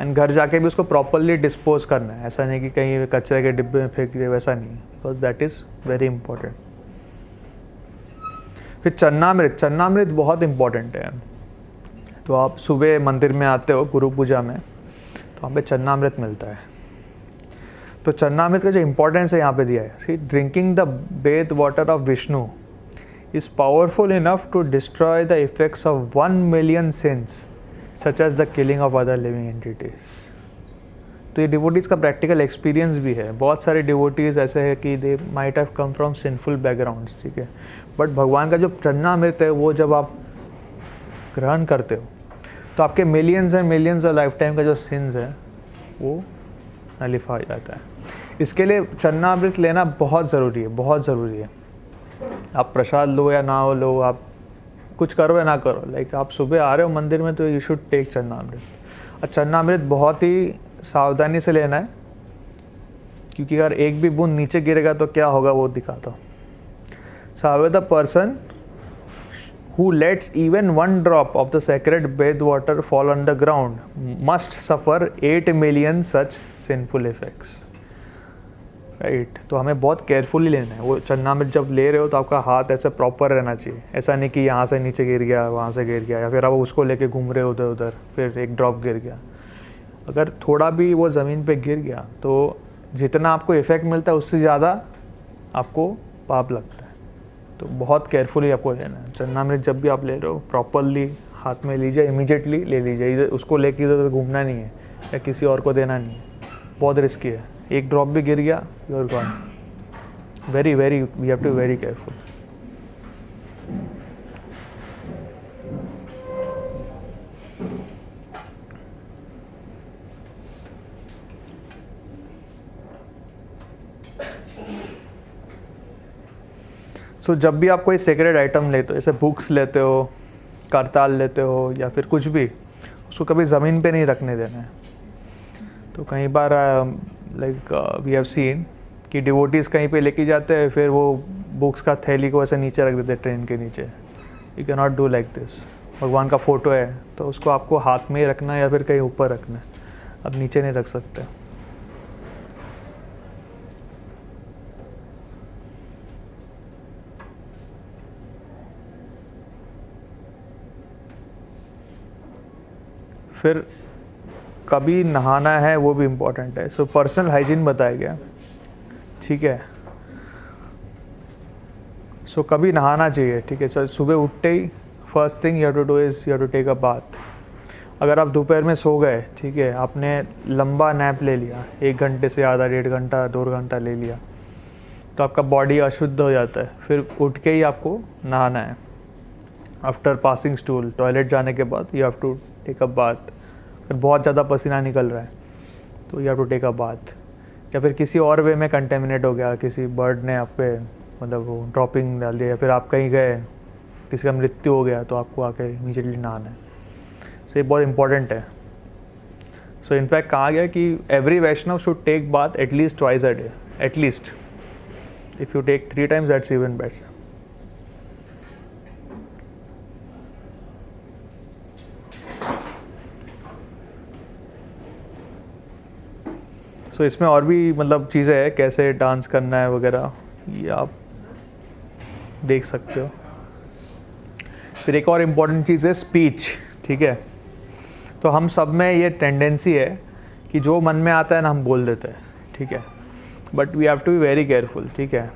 एंड घर जाके भी उसको प्रॉपरली डिस्पोज करना है। ऐसा नहीं कि कहीं कचरे के डिब्बे में फेंक दिए, वैसा नहीं, because that is very important. फिर चन्नामृत बहुत इंपॉर्टेंट है। तो आप सुबह मंदिर में आते हो गुरु पूजा में, तो वहाँ पे चन्नामृत मिलता है। तो चन्नामृत का जो इम्पोर्टेंस है यहाँ पे दिया है, see drinking the bath water of Vishnu is powerful enough to destroy the effects of 1 million sins such as the killing of other living entities। तो ये डिवोटीज़ का प्रैक्टिकल एक्सपीरियंस भी है। बहुत सारे डिवोटीज़ ऐसे हैं कि they might have come from sinful backgrounds, ठीक है, बट भगवान का जो चन्नामृत है वो जब आप ग्रहण करते हो तो आपके millions and millions of life time का जो सिंस है वो नलिफाई जाता है। इसके लिए चन्नामृत लेना बहुत ज़रूरी है, बहुत ज़रूरी है। आप प्रसाद लो या ना लो, आप कुछ करो या ना करो, लाइक आप सुबह आ रहे हो मंदिर में तो यू शुड टेक चन्नामृत। और चन्नामृत बहुत ही सावधानी से लेना है, क्योंकि अगर एक भी बूंद नीचे गिरेगा तो क्या होगा वो दिखाता हूँ। So the person who lets even one drop of the sacred bath water fall on the ground must suffer 8 million such sinful effects। Right, तो हमें बहुत केयरफुली लेना है। वो चन्नामृत जब ले रहे हो तो आपका हाथ ऐसे प्रॉपर रहना चाहिए। ऐसा नहीं कि यहाँ से नीचे गिर गया, वहाँ से गिर गया, या फिर आप उसको लेके घूम रहे हो उधर उधर, फिर एक ड्रॉप गिर गया। अगर थोड़ा भी वो ज़मीन पे गिर गया तो जितना आपको इफ़ेक्ट मिलता है उससे ज़्यादा आपको पाप लगता है। तो बहुत केयरफुली आपको लेना है। चन्नामृत जब भी आप ले रहे हो प्रॉपरली हाथ में लीजिए, इमीडिएटली ले लीजिए। इधर उसको लेके इधर घूमना नहीं है या किसी और को देना नहीं है, बहुत रिस्की है। एक ड्रॉप भी गिर गया, you are gone. Very very we have to very careful. So जब भी आप कोई सेक्रेड आइटम लेते हो, जैसे बुक्स लेते हो, करताल लेते हो या फिर कुछ भी, उसको कभी ज़मीन पे नहीं रखने देना है। तो कई बार लाइक वी हैव सीन कि डिवोटीज़ कहीं पे लेके जाते हैं, फिर वो बुक्स का थैली को ऐसे नीचे रख देते हैं ट्रेन के नीचे। You can not do like this. भगवान का फ़ोटो है तो उसको आपको हाथ में ही रखना है या फिर कहीं ऊपर रखना है, अब नीचे नहीं रख सकते। फिर कभी नहाना है वो भी इम्पोर्टेंट है। सो पर्सनल हाइजीन बताया गया, ठीक है। सो कभी नहाना चाहिए, ठीक है। सो सुबह उठते ही first thing you have to do is you have to take a bath. अगर आप दोपहर में सो गए, ठीक है, आपने लंबा नैप ले लिया, 1 घंटे से ज़्यादा, 1.5 घंटा 2 घंटा ले लिया, तो आपका बॉडी अशुद्ध हो जाता है, फिर उठ के ही आपको नहाना है। आफ्टर पासिंग स्टूल, टॉयलेट जाने के बाद you have to take a bath. अगर बहुत ज़्यादा पसीना निकल रहा है तो you have to take a bath. या फिर किसी और वे में कंटेमिनेट हो गया, किसी बर्ड ने आप पे मतलब वो ड्रॉपिंग डाल दिया, या फिर आप कहीं गए, किसी का मृत्यु हो गया, तो आपको आके इमीडिएटली नहाना है। सो ये बहुत इंपॉर्टेंट है। सो इनफैक्ट कहा गया कि every Vaishnav should take bath at least twice a day, at least. If you take 3 times that's even better. So इसमें और भी मतलब चीज़ें हैं, कैसे डांस करना है वगैरह, ये आप देख सकते हो। फिर एक और इम्पॉर्टेंट चीज़ है स्पीच, ठीक है। तो हम सब में ये टेंडेंसी है कि जो मन में आता है ना हम बोल देते हैं, ठीक है। But we have to be very careful, ठीक है,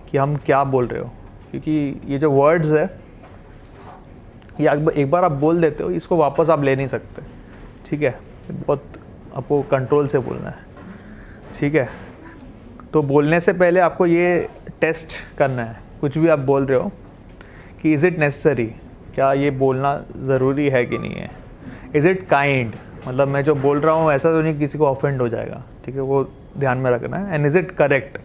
कि हम क्या बोल रहे हो, क्योंकि ये जो वर्ड्स है ये एक बार आप बोल देते हो, इसको वापस आप ले नहीं सकते, ठीक है। बहुत आपको कंट्रोल से बोलना है, ठीक है। तो बोलने से पहले आपको ये टेस्ट करना है, कुछ भी आप बोल रहे हो, कि इज़ इट नेसेसरी, क्या ये बोलना ज़रूरी है कि नहीं है। इज़ इट काइंड, मतलब मैं जो बोल रहा हूँ ऐसा तो नहीं किसी को ऑफेंड हो जाएगा, ठीक है, वो ध्यान में रखना है। एंड इज़ इट करेक्ट,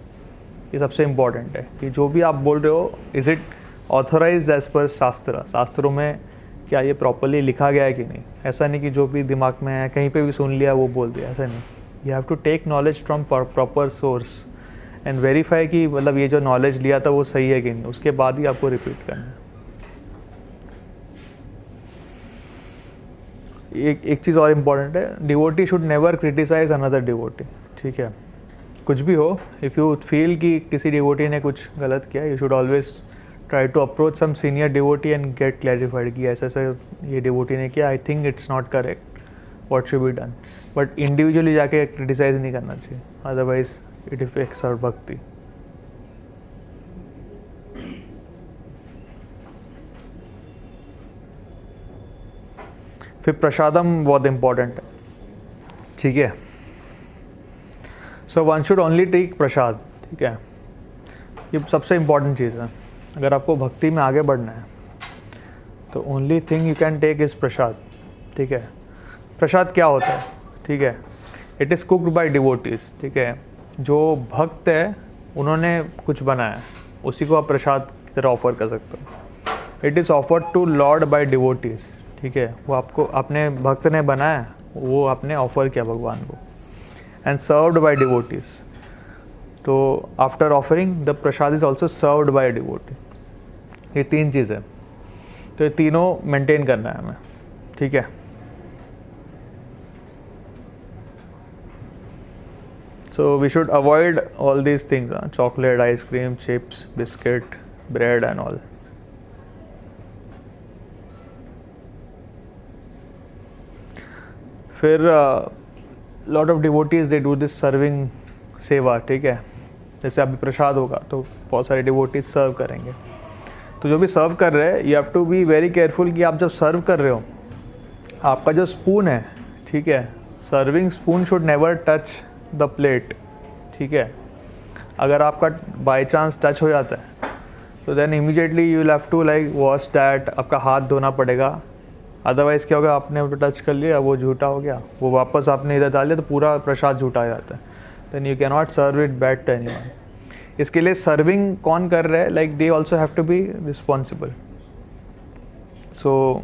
ये सबसे इम्पॉर्टेंट है कि जो भी आप बोल रहे हो is it authorise as per शास्त्र, शास्त्रों में क्या ये प्रॉपरली लिखा गया है कि नहीं। ऐसा नहीं कि जो भी दिमाग में है कहीं पे भी सुन लिया वो बोल दिया, ऐसा नहीं। You have to take knowledge from proper source and verify कि मतलब ये जो नॉलेज लिया था वो सही है कि नहीं, उसके बाद ही आपको रिपीट करना है। एक चीज़ और इम्पॉर्टेंट है, devotee should never criticize another devotee, ठीक है। कुछ भी हो, इफ़ यू फील कि किसी डिवोटी ने कुछ गलत किया, you should always try to approach some senior devotee and get clarified कि ऐसा ऐसा ये डिवोटी ने किया, I think it's not correct, what should be done. But individually जाके क्रिटिसाइज नहीं करना चाहिए, अदरवाइज इट इफेक्ट्स आवर भक्ति। फिर प्रसादम बहुत इम्पॉर्टेंट है, ठीक है। So one should only take prasad, ठीक है। ये सबसे इम्पॉर्टेंट चीज़ है। अगर आपको भक्ति में आगे बढ़ना है तो only thing you can take is prasad, ठीक है। प्रसाद क्या होता है, ठीक है, it is cooked by devotees, ठीक है। जो भक्त है उन्होंने कुछ बनाया, उसी को आप प्रसाद की तरह ऑफर कर सकते हो। It is offered to Lord by devotees, ठीक है। वो आपको अपने भक्त ने बनाया, वो आपने ऑफर किया भगवान को। एंड सर्व्ड बाय डिवोटीज, तो after offering the prasad is also served by devotee. ये 3 चीज़ है, तो ये तीनों मेंटेन करना है हमें, ठीक है। So we should avoid all these things, chocolate, ice cream, chips, biscuit, bread and all. फिर lot of devotees they do this serving seva, ठीक है। जैसे अभी प्रसाद होगा तो बहुत सारे डिवोटीज सर्व करेंगे, तो जो भी सर्व कर रहे हैं you have to be very careful कि आप जब सर्व कर रहे हो आपका जो स्पून है, ठीक है, serving spoon should never touch the plate, ठीक है। अगर आपका बाय चांस टच हो जाता है तो then immediately you will have to like wash that, आपका हाथ धोना पड़ेगा। अदरवाइज़ क्या होगा, आपने टच कर लिया, वो झूठा हो गया, वो वापस आपने इधर डाल दिया तो पूरा प्रसाद झूठा हो जाता है। Then you can not serve it bad to anyone. इसके लिए सर्विंग कौन कर रहा है, like they also have to be responsible. So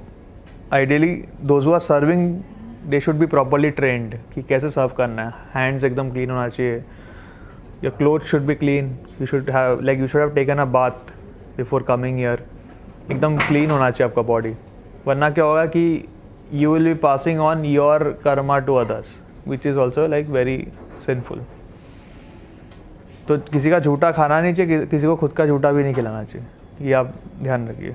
ideally those who are serving they should be properly trained कि कैसे सर्व करना है। हैंड्स एकदम क्लीन होना चाहिए, your cloth should be clean, you should have taken a bath before coming here. एकदम clean होना चाहिए आपका बॉडी, वरना क्या होगा कि you will be passing on your karma to others which is also like very sinful. तो किसी का झूठा खाना नहीं चाहिए, किसी को खुद का झूठा भी नहीं खिलाना चाहिए, ये आप ध्यान रखिए।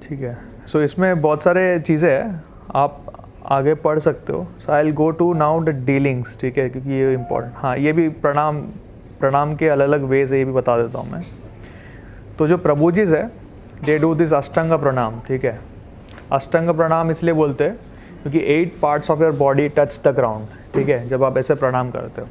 ठीक है, सो इसमें बहुत सारे चीज़ें हैं, आप आगे पढ़ सकते हो। So I will go to now the dealings, ठीक है, क्योंकि ये इम्पोर्टेंट। हाँ, ये भी प्रणाम के अलग अलग वेज है, ये भी बता देता हूँ मैं। तो जो प्रभु जीज है दे डू दिस अष्टांग प्रणाम, ठीक है। अष्टांग प्रणाम इसलिए बोलते हैं क्योंकि 8 parts of your body touch the ground, ठीक है, जब आप ऐसे प्रणाम करते हो।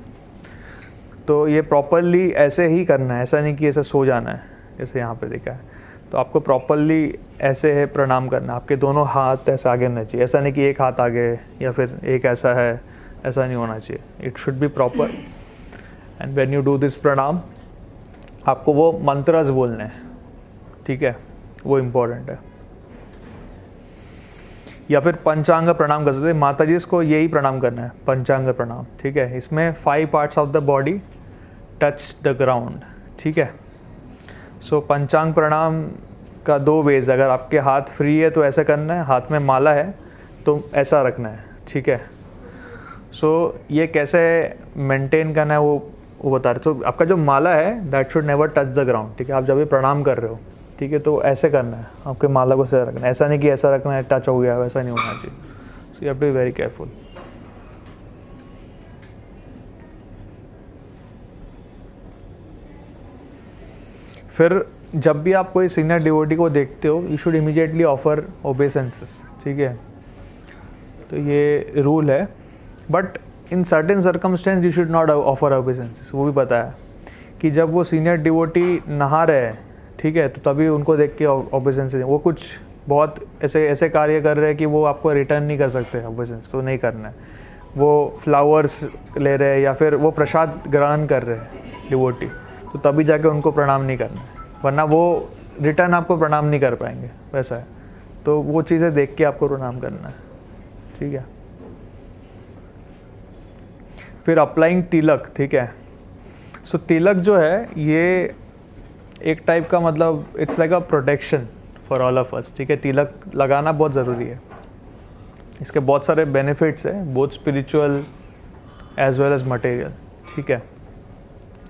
तो ये प्रॉपरली ऐसे ही करना है, ऐसा नहीं कि ऐसे सो जाना है जैसे यहाँ पे देखा है। तो आपको प्रॉपरली ऐसे है प्रणाम करना, आपके दोनों हाथ ऐसे आगे होना चाहिए, ऐसा नहीं कि एक हाथ आगे या फिर एक ऐसा है, ऐसा नहीं होना चाहिए। It should B proper. And when you do this प्रणाम, आपको वो मंत्रस बोलने हैं, ठीक है, वो इम्पोर्टेंट है। या फिर पंचांग प्रणाम कर सकते हैं, माता जी को यही प्रणाम करना है, पंचांग प्रणाम, ठीक है। इसमें 5 parts of the body touch the ground, ठीक है। सो पंचांग प्रणाम का 2 वेज, अगर आपके हाथ फ्री है तो ऐसा करना है, हाथ में माला है तो ऐसा रखना है, ठीक है। सो ये कैसे मेंटेन करना है वो बता रहे। तो आपका जो माला है that should never touch the ground, ठीक है। आप जब भी प्रणाम कर रहे हो, ठीक है, तो ऐसे करना है, आपके माला को ऐसे रखना है, ऐसा नहीं कि ऐसा रखना है टच हो गया, वैसा नहीं होना चाहिए। So you have to be very careful. फिर जब भी आप कोई सीनियर डिवोटी को देखते हो, you should immediately offer obeisances, ठीक है। तो ये रूल है, but in certain circumstance you should not offer obeisances. वो भी पता है कि जब वो सीनियर डिवोटी नहा रहे हैं, ठीक है, तो तभी उनको देख के ओबेसेंसेस, वो कुछ बहुत ऐसे कार्य कर रहे हैं कि वो आपको रिटर्न नहीं कर सकते ओबेसेंस, तो नहीं करना है। वो फ्लावर्स ले रहे हैं या फिर वो प्रसाद ग्रहण कर रहे हैं डिवोटी, तो तभी जाके उनको प्रणाम नहीं करना है, वरना वो रिटर्न आपको प्रणाम नहीं कर पाएंगे, वैसा है। तो वो चीज़ें देख के आपको प्रणाम करना है, ठीक है। फिर अप्लाइंग तिलक, ठीक है। सो तिलक जो है ये एक टाइप का, मतलब it's like a protection for all of us, ठीक है। तिलक लगाना बहुत ज़रूरी है, इसके बहुत सारे बेनिफिट्स हैं, both spiritual as well as material, ठीक है।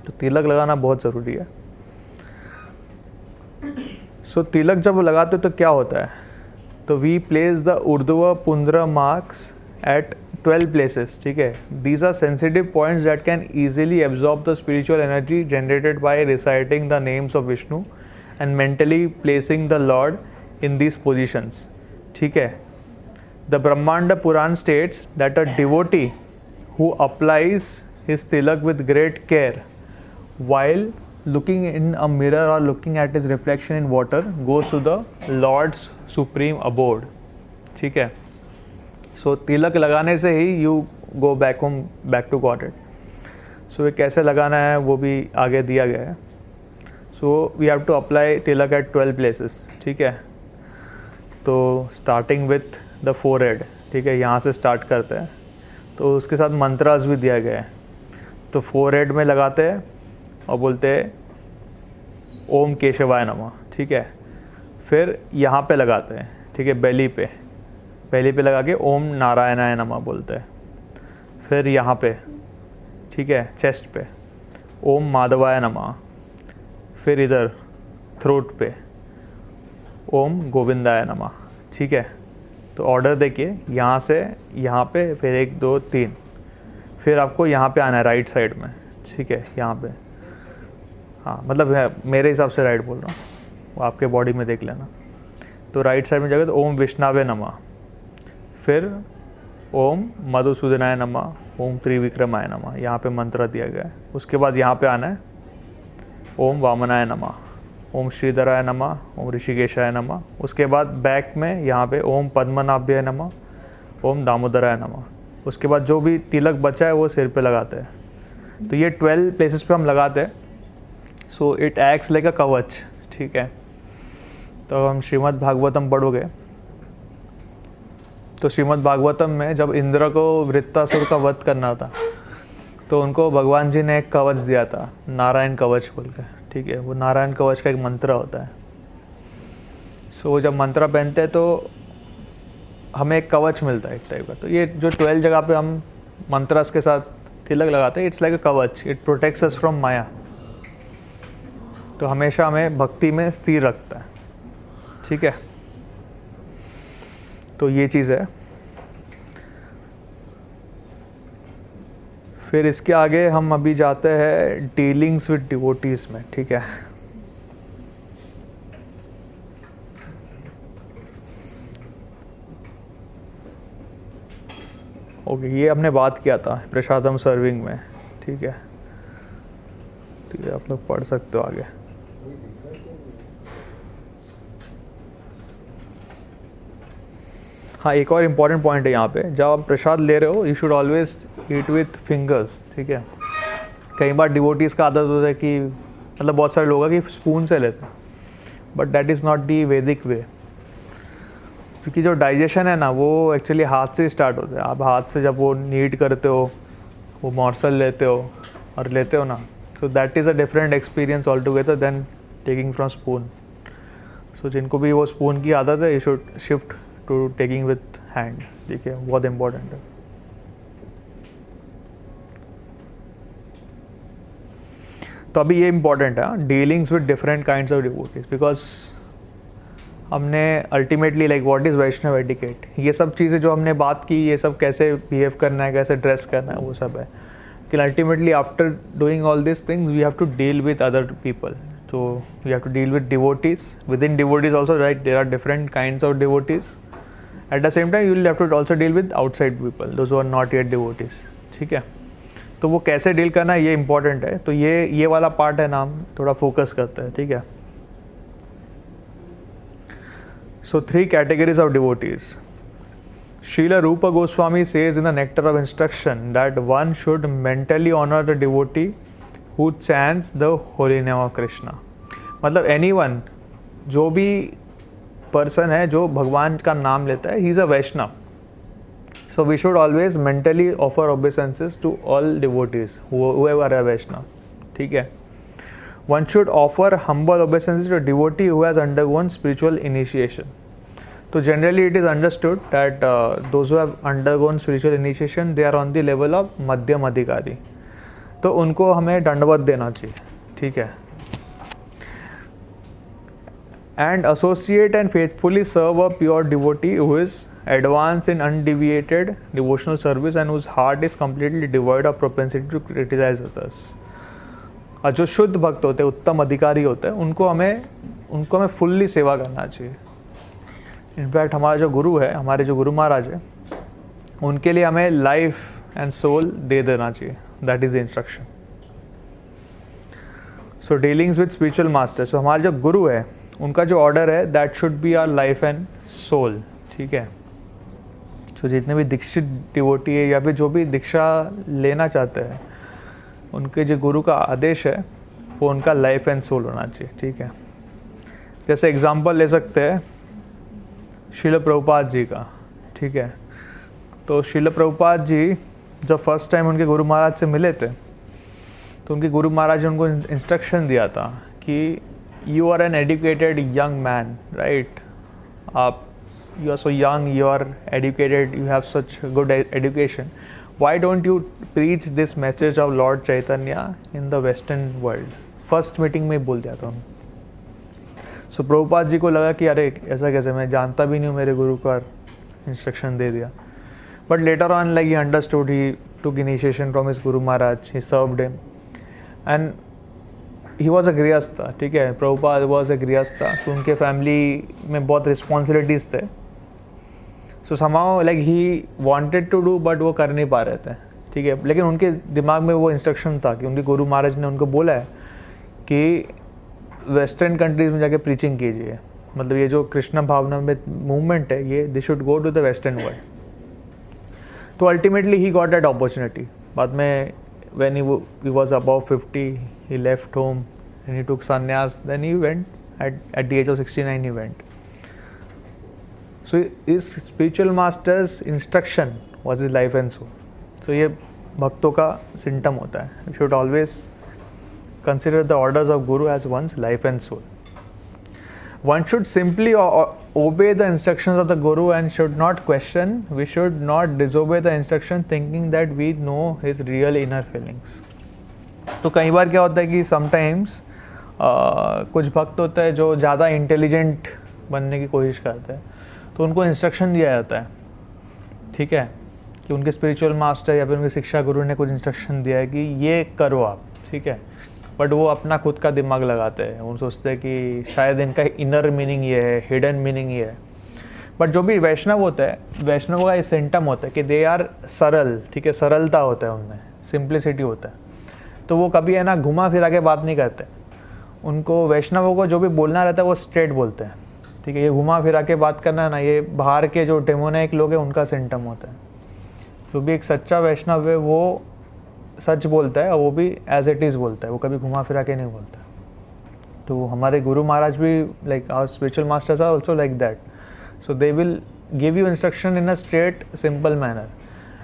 तो तिलक लगाना बहुत ज़रूरी है। सो तिलक जब लगाते हो तो क्या होता है, तो वी प्लेस द ऊर्ध्व पुंड्र मार्क्स एट 12 places, ठीक है। These are sensitive points that can easily absorb the spiritual energy generated by reciting the names of Vishnu and mentally placing the Lord in these positions, ठीक है। The Brahmanda Puran states that a devotee who applies his tilak with great care while looking in a mirror or looking at his reflection in water goes to the Lord's supreme abode, ठीक है। सो तिलक लगाने से ही you go back home, back to Godhead. So ये कैसे लगाना है वो भी आगे दिया गया है। So we have to apply tilak at 12 places, ठीक है। तो स्टार्टिंग विथ द फोरहेड, ठीक है, यहाँ से स्टार्ट करते हैं। तो उसके साथ मंत्रास भी दिया गया है। तो फोरहेड में लगाते हैं और बोलते हैं ओम केशवाय नमः, ठीक है। फिर यहाँ पे लगाते हैं, ठीक है, बेली पे लगा के ओम नारायणाय नमः बोलते हैं। फिर यहाँ पे, ठीक है, चेस्ट पे ओम माधवाय नमः। फिर इधर थ्रोट पे ओम गोविंदाय नमः, ठीक है। तो ऑर्डर देखिए, यहाँ से यहाँ पे, फिर 1 2 3, फिर आपको यहाँ पे आना है राइट साइड में, ठीक है, यहाँ पे। हाँ, मतलब है, मेरे हिसाब से राइट बोल रहा हूँ, वो आपके बॉडी में देख लेना। तो राइट साइड में जाकर तो ओम विष्णवे नमः, फिर ओम मधुसूदनाय नमः, ओम त्रिविक्रमाय नमः, यहाँ पे मंत्र दिया गया है। उसके बाद यहाँ पे आना है ओम वामनाय नमः, ओम श्रीधराय नमः, ओम ऋषिकेशाय नमः। उसके बाद बैक में यहाँ पे ओम पद्मनाभ्याय नमः, ओम दामोदराय नमः। उसके बाद जो भी तिलक बचा है वो सिर पे लगाते हैं। तो ये 12 places पे हम लगाते हैं। सो इट एक्ट्स लाइक अ कवच, ठीक है। तो हम श्रीमद् भागवतम पढ़ोगे तो श्रीमद् भागवतम में जब इंद्र को वृत्तासुर का वध करना था तो उनको भगवान जी ने एक कवच दिया था, नारायण कवच बोल के, ठीक है। वो नारायण कवच का एक मंत्र होता है। सो जब मंत्र पहनते हैं तो हमें एक कवच मिलता है एक टाइप का। तो ये जो 12 जगह पे हम मंत्रस के साथ तिलक लगाते हैं, इट्स लाइक अ कवच, इट प्रोटेक्ट्स अस फ्रॉम माया। तो हमेशा हमें भक्ति में स्थिर रखता है, ठीक है। तो ये चीज़ है। फिर इसके आगे हम अभी जाते हैं डीलिंग्स विद डिवोटीज में, ठीक है। ओके, ये हमने बात किया था प्रसादम सर्विंग में, ठीक है, आप लोग पढ़ सकते हो आगे। हाँ, एक और इम्पॉर्टेंट पॉइंट है यहाँ पे, जब आप प्रसाद ले रहे हो you should always eat with fingers, ठीक है। कई बार डिवोटीज़ का आदत होता है कि मतलब बहुत सारे लोग हैं कि स्पून से लेते हैं, but that is not the वैदिक वे, क्योंकि जो डाइजेशन है ना वो एक्चुअली हाथ से स्टार्ट होता है। आप हाथ से जब वो नीड करते हो, वो मॉर्सल लेते हो और लेते हो ना, so that is a different experience all together then taking from spoon. So जिनको भी वो स्पून की आदत है, you should shift to taking with hand, ठीक है, बहुत इंपॉर्टेंट है। तो अभी ये इंपॉर्टेंट है, dealings with different kinds of devotees, because हमने ultimately like what is Vaishnav etiquette, ये सब चीज़ें जो हमने बात की, ये सब कैसे बिहेव करना है, कैसे ड्रेस करना है, वो सब है। लेकिन ultimately after doing all this things we have to deal with other people, so we have to deal with devotees. Within devotees also, right, there are different kinds of devotees. At the same time you will have to also deal with outside people, those who are not yet devotees, ठीक है। तो वो कैसे deal करना है ये important है। तो ये वाला पार्ट है ना, हम थोड़ा फोकस करते हैं, ठीक है। So 3 categories of devotees. Srila Rupa Goswami says in the Nectar of Instruction that one should mentally honor the devotee who chants the holy name of Krishna. मतलब anyone, जो भी पर्सन है जो भगवान का नाम लेता है, he is a Vaishnav. So we should always mentally offer obeisances to all devotees, whoever are Vaishnav, ठीक है। One should offer humble obeisances to a devotee who has undergone spiritual initiation. So generally it is understood that those who have undergone spiritual initiation, they are on the level of मध्यम अधिकारी, तो उनको हमें दंडवत देना चाहिए, ठीक है। And associate and faithfully serve a pure devotee who is advanced in undeviated devotional service and whose heart is completely devoid of propensity to criticize others. और जो शुद्ध भक्त होते हैं, उत्तम अधिकारी होते हैं, उनको हमें फुल्ली सेवा करना चाहिए। इनफैक्ट हमारा जो गुरु है, हमारे जो गुरु महाराज है, उनके लिए हमें लाइफ एंड सोल दे देना चाहिए। That is the instruction. So dealings with spiritual master, so हमारे जो गुरु है उनका जो ऑर्डर है that should be our life and soul, ठीक है। सो जितने भी दीक्षित डिवोटी है या फिर जो भी दीक्षा लेना चाहते हैं, उनके जो गुरु का आदेश है वो उनका लाइफ एंड सोल होना चाहिए, ठीक है। जैसे एग्जांपल ले सकते हैं श्रील प्रभुपाद जी का, ठीक है। तो श्रील प्रभुपाद जी जब फर्स्ट टाइम उनके गुरु महाराज से मिले थे, तो उनके गुरु महाराज ने उनको इंस्ट्रक्शन दिया था कि you are an educated young man, right, आप you are so young, you are educated, you have such good education, why don't you preach this message of Lord Chaitanya in the western world. First meeting में ही बोल दिया था उन्होंने। सो प्रभुपाद जी को लगा कि अरे ऐसा कैसे, मैं जानता भी नहीं हूँ, मेरे गुरु का इंस्ट्रक्शन दे दिया। But later on like he understood, he took initiation from his guru maharaj, he served him and he was a grihastha, ठीक है। प्रभुपाद वॉज अ गृहस्थ, तो उनके फैमिली में बहुत रिस्पॉन्सिबिलिटीज़ थे। So somehow like he wanted to do, but वो कर नहीं पा रहे थे, ठीक है। लेकिन उनके दिमाग में वो इंस्ट्रक्शन था कि उनके गुरु महाराज ने उनको बोला है कि वेस्टर्न कंट्रीज़ में जाके प्रीचिंग कीजिए, मतलब ये जो कृष्ण भावना में मूवमेंट है, ये they should go to the western world. तो ultimately he got that opportunity. बाद में when he was above 50, he left home and he took sannyas, then he went at the age of 69 he went. So his spiritual master's instruction was his life and soul. So ये भक्तों का symptom होता है। You should always consider the orders of guru as one's life and soul. One should simply obey the instructions of the guru and should not question. We should not disobey the instruction thinking that we know his real inner feelings. तो कई बार क्या होता है कि sometimes कुछ भक्त होते हैं जो ज़्यादा इंटेलिजेंट बनने की कोशिश करते हैं, तो उनको इंस्ट्रक्शन दिया जाता है, ठीक है, कि उनके स्पिरिचुअल मास्टर या फिर उनके शिक्षा गुरु ने कुछ इंस्ट्रक्शन दिया है कि ये करो आप, ठीक है। बट वो अपना खुद का दिमाग लगाते हैं, वो सोचते हैं कि शायद इनका इनर मीनिंग ये है, हिडन मीनिंग ये है। बट जो भी वैष्णव होता है, वैष्णव का ये सिम्टम होता है कि दे आर सरल, ठीक है, सरलता होता है उनमें, सिंप्लिसिटी होता है। तो वो कभी है ना घुमा फिरा के बात नहीं करते। उनको वैष्णवों को जो भी बोलना रहता है वो स्ट्रेट बोलते हैं, ठीक है। ये घुमा फिरा के बात करना ना, ये बाहर के जो डेमोनिक लोग हैं उनका सिम्टम होता है। जो भी एक सच्चा वैष्णव है वो सच बोलता है और वो भी एज इट इज़ बोलता है, वो कभी घुमा फिरा के नहीं बोलता। तो हमारे गुरु महाराज भी, like our spiritual masters are also like that. So they will give you instruction in a straight simple manner,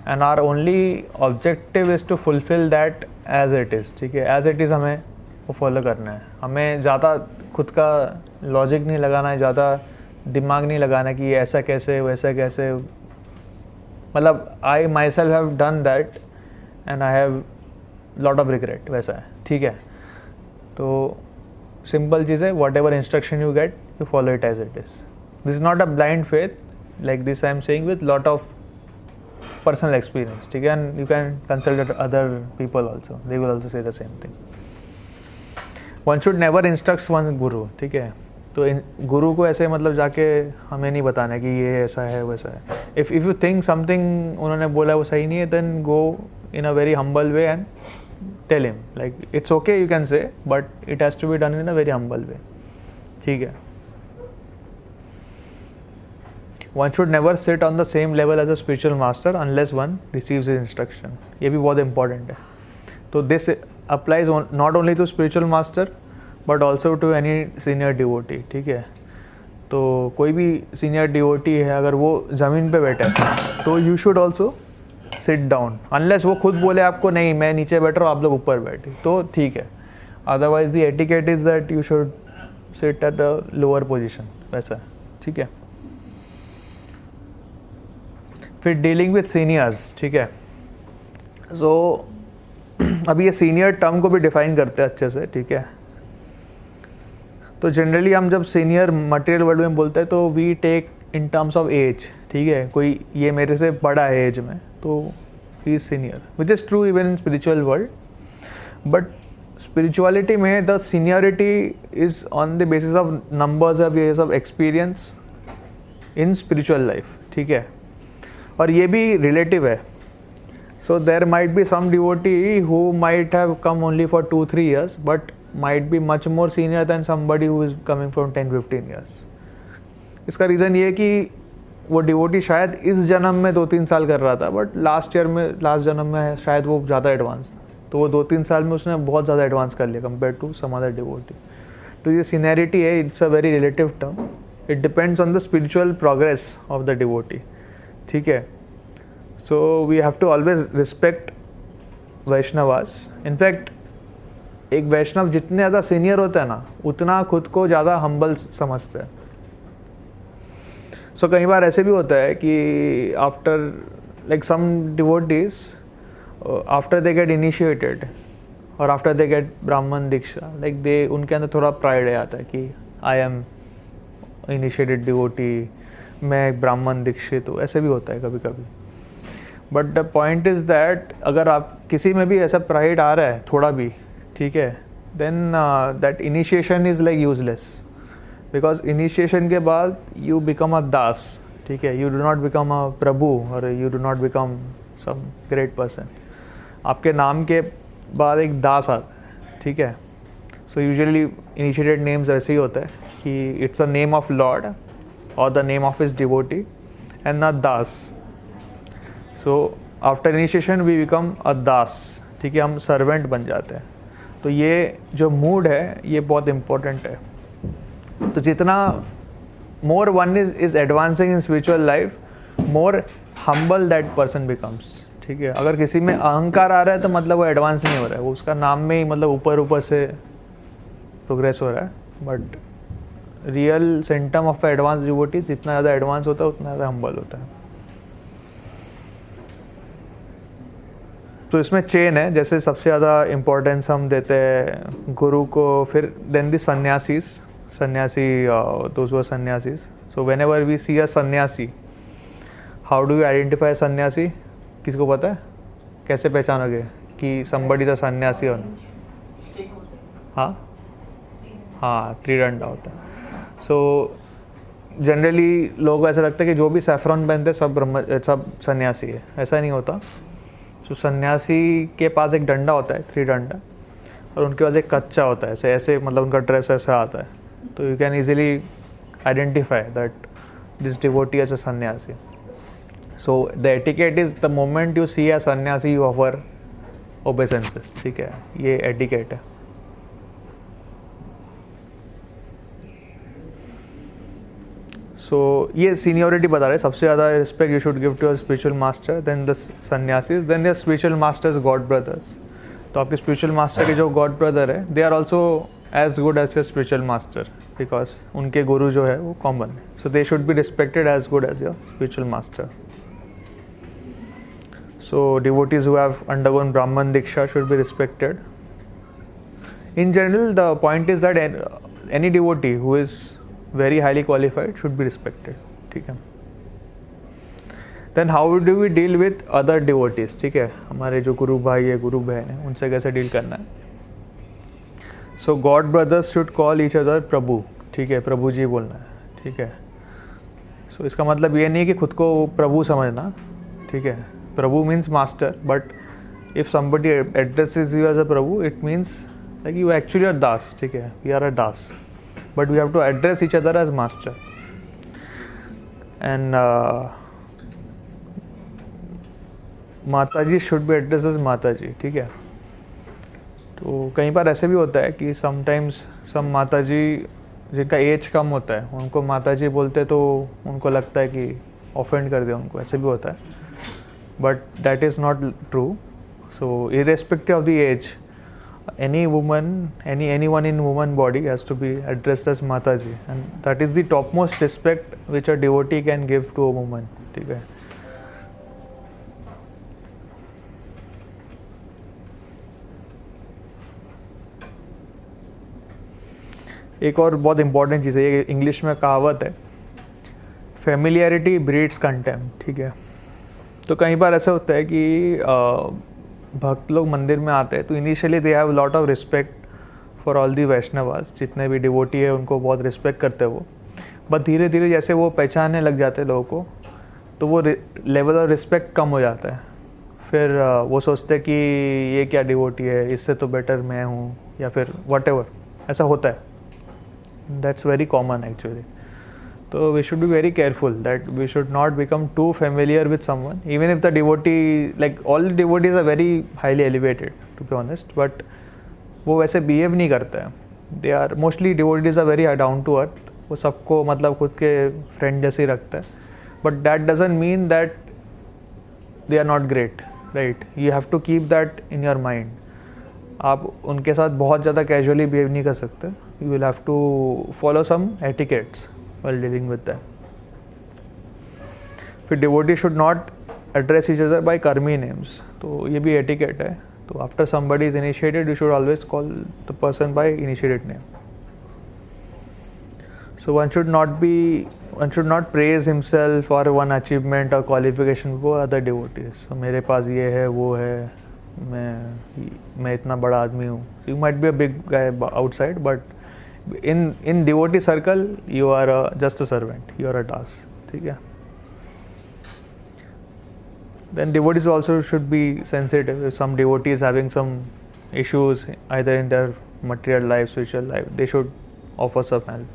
and our only objective is to fulfill that as it is, ठीक है। एज इट इज़ हमें वो follow करना है। हमें ज़्यादा खुद का लॉजिक नहीं लगाना है, ज़्यादा दिमाग नहीं लगाना कि ये ऐसा कैसे वैसा कैसे। मतलब I myself have done that and I have lot of regret, वैसा है, ठीक है। तो सिंपल चीज़ है, whatever instruction you get you follow it as it is. This is not a blind faith, like this I am saying with lot of personal experience, ठीक है। And you can consult other people also, they will also say the same thing. One should never instruct one गुरु, ठीक है। तो गुरु को ऐसे मतलब जाके हमें नहीं बताना कि ये ऐसा है वैसा है। इफ़ यू थिंक समथिंग उन्होंने बोला वो सही नहीं है, then go in a very humble way and tell him like it's okay, you can say, but it has to be done in a very humble way, ठीक है। One should never sit on the same level as a spiritual master unless one receives his instruction. ये भी बहुत important है। तो this applies not only to spiritual master but also to any senior devotee, ठीक है। तो कोई भी सीनियर डिवोटी है, अगर वो ज़मीन पे बैठा है तो you should also sit down, unless वो खुद बोले आपको नहीं मैं नीचे बैठ रहा हूँ आप लोग ऊपर बैठे, तो ठीक है। Otherwise the etiquette is that you should sit at the lower position, वैसा है, ठीक है। फिर डीलिंग विथ सीनियर्स, ठीक है। सो अभी ये सीनियर टर्म को भी डिफाइन करते हैं अच्छे से, ठीक है। तो जनरली हम जब सीनियर मटेरियल वर्ल्ड में बोलते हैं तो we take in terms of age, ठीक है। कोई ये मेरे से बड़ा है एज में तो ही is senior, which is true even in spiritual world. But spirituality में the seniority is on the basis of numbers of years of experience in spiritual life, ठीक है। और ये भी रिलेटिव है। So there might be some devotee who might have come only for 2-3 years but might be much more senior than somebody who is coming from 10-15 years. इसका reason ये है कि वो डिवोटी शायद इस जन्म में 2-3 साल कर रहा था बट लास्ट जन्म में शायद वो ज़्यादा एडवांस था, तो वो 2-3 साल में उसने बहुत ज़्यादा एडवांस कर लिया compare to some other devotee. तो ये सीनियरिटी है, it's a very relative term, it depends on the spiritual progress of the devotee, ठीक है। So we have to always respect Vaishnavas. In fact एक वैष्णव जितने ज़्यादा सीनियर होता है ना उतना खुद को ज़्यादा हम्बल समझता है। सो कई बार ऐसे भी होता है कि after like some devotees after they get initiated और आफ्टर दे गेट ब्राह्मण दीक्षा, लाइक दे उनके अंदर थोड़ा प्राइड आता है कि आई एम इनिशिएटेड डिवोटी, मैं एक ब्राह्मण दीक्षित हूँ, ऐसे भी होता है कभी कभी। But the point is that अगर आप किसी में भी ऐसा प्राइड आ रहा है थोड़ा भी, ठीक है, then that initiation is like useless, because initiation के बाद यू बिकम अ दास, ठीक है। You do not become a prabhu और you do not become some great person. आपके नाम के बाद एक दास आता है, ठीक है। सो यूजुअली इनिशिएटेड नेम्स ऐसे ही होता है कि it's a name of lord और the name of his devotee and not das. So after initiation we become a das, ठीक है, हम सर्वेंट बन जाते हैं। तो ये जो मूड है ये बहुत इम्पोर्टेंट है। तो जितना more one is advancing in spiritual life, more humble that person becomes, ठीक है। अगर किसी में अहंकार आ रहा है तो मतलब वो एडवांस नहीं हो रहा है, वो उसका नाम में ही मतलब ऊपर ऊपर से प्रोग्रेस हो रहा है। But real symptom of advance devotees जितना ज़्यादा एडवांस होता है उतना ज़्यादा हम्बल होता है। तो इसमें चेन है, जैसे सबसे ज़्यादा इम्पोर्टेंस हम देते हैं गुरु को, फिर then the sannyasi those were sannyasis. So whenever we see a sannyasi, how do you identify सन्यासी? किसको पता है कैसे पहचानोगे कि somebody इज अ सन्यासी? और हाँ, त्रिदंड होता है। सो जनरली लोगों को ऐसा लगता है कि जो भी सैफरॉन पहनते सब सन्यासी है, ऐसा नहीं होता। सो सन्यासी के पास एक डंडा होता है, 3 डंडा, और उनके पास एक कच्चा होता है, ऐसे मतलब उनका ड्रेस ऐसा आता है, तो you can easily identify that this devotee as a sannyasi. So the etiquette is the moment you see a sannyasi you offer obeisances, ठीक है, ये एटिकेट है। सो ये सीनियोरिटी बता रहे हैं, सबसे ज़्यादा respect you should give to your spiritual master, then the sannyasis, then your spiritual masters god brothers. तो आपके स्पिरिचुअल मास्टर के जो गॉड ब्रदर है, they are also as good as your spiritual master, because उनके गुरु जो है वो कॉमन है। So they should be respected as good as your spiritual master. So devotees who have undergone Brahman Diksha should be respected. In general, the point is that any devotee who is very highly qualified should be respected. ठीक है. Then how do we deal with other devotees? ठीक है, हमारे जो गुरु भाई है, गुरु बहन है, उनसे कैसे डील करना है? So God brothers should call each other प्रभु, ठीक है, प्रभु जी बोलना है, ठीक है. So इसका मतलब ये नहीं कि खुद को प्रभु समझना, ठीक है. Prabhu means master, but if somebody addresses you as a Prabhu, it means like you actually are Das, ठीक है, we are a Das, but we have to address each other as master. And Mataji should be addressed as Mataji, ठीक है. तो कई बार ऐसे भी होता है कि sometimes some माताजी जिनका एज कम होता है, उनको माताजी बोलते तो उनको लगता है कि ऑफेंड कर दिया उनको, ऐसे भी होता है. But that is not true. So irrespective of the age, any woman, anyone in woman body has to be addressed as Mataji, and that is the topmost respect which a devotee can give to a woman. ठीक है. एक और बहुत important चीज़ है, ये English में कहावत है, फेमिलियरिटी ब्रीड्स कंटेम्प्ट, ठीक है. तो कई बार ऐसा होता है कि भक्त लोग मंदिर में आते हैं तो initially they have lot of respect for all the Vaishnavas, जितने भी डिवोटी है उनको बहुत रिस्पेक्ट करते हैं वो. बट धीरे धीरे जैसे वो पहचानने लग जाते हैं लोगों को, तो वो लेवल ऑफ रिस्पेक्ट कम हो जाता है. फिर वो सोचते हैं कि ये क्या डिवोटी है, इससे तो बेटर मैं हूँ, या फिर व्हाटएवर, ऐसा होता है. That's very common actually. So we should be very careful that we should not become too familiar with someone, even if the devotee, like all the devotees are very highly elevated, to be honest, but वो वैसे behave नहीं करते हैं. They are mostly devotees are very down to earth. वो सबको मतलब खुद के friend जैसे ही रखते हैं. But that doesn't mean that they are not great, right? You have to keep that in your mind. आप उनके साथ बहुत ज़्यादा casually behave नहीं कर सकते. You will have to follow some etiquettes while dealing with them. फिर devotee should not address each other by karmi names. तो ये भी etiquette है. तो after somebody is initiated, you should always call the person by initiated name. So one should not praise himself or one achievement or qualification for other devotees. So मेरे पास ये है, वो है, मैं इतना बड़ा आदमी हूँ. You might be a big guy outside, but in devotee circle you are just a servant, you are a das, ठीक है. Then devotees also should be sensitive. If some devotee is having some issues either in their material life, spiritual life, they should offer some help.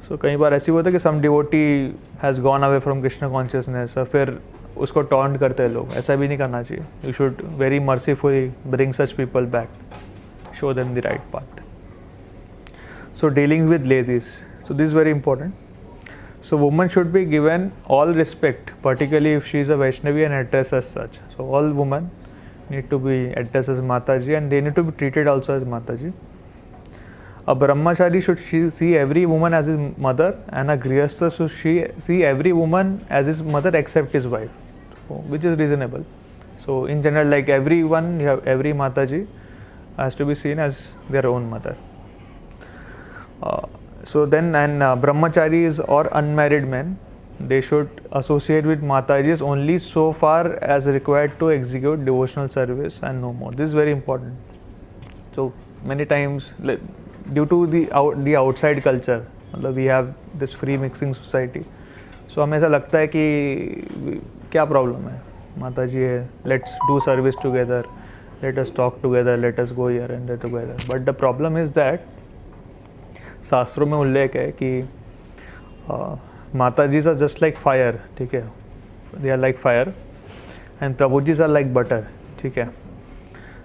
So कई बार ऐसी होता है कि some devotee has gone away from Krishna consciousness, और फिर उसको taunt करते हैं लोग. ऐसा भी नहीं करना चाहिए. You should very mercifully bring such people back, show them the right path. So dealing with ladies, so this is very important. So woman should be given all respect, particularly if she is a Vaishnavi and addressed as such. So all women need to be addressed as Mataji, and they need to be treated also as Mataji. A brahmachari should see every woman as his mother, and a grihastha should see every woman as his mother except his wife, which is reasonable. So in general, like everyone, you have every Mataji has to be seen as their own mother. So then, and brahmacharis or unmarried men, they should associate with Matajis only so far as required to execute devotional service and no more. This is very important. So many times due to the outside culture, मतलब we have this free mixing society, so हमें ऐसा लगता है कि क्या problem है, माता जी है, let's do service together, let us talk together, let us go here and there together. But the problem is that शास्त्रों में उल्लेख है कि mata ji are just like fire, ठीक है, they are like fire and prabhu ji are like butter, ठीक है.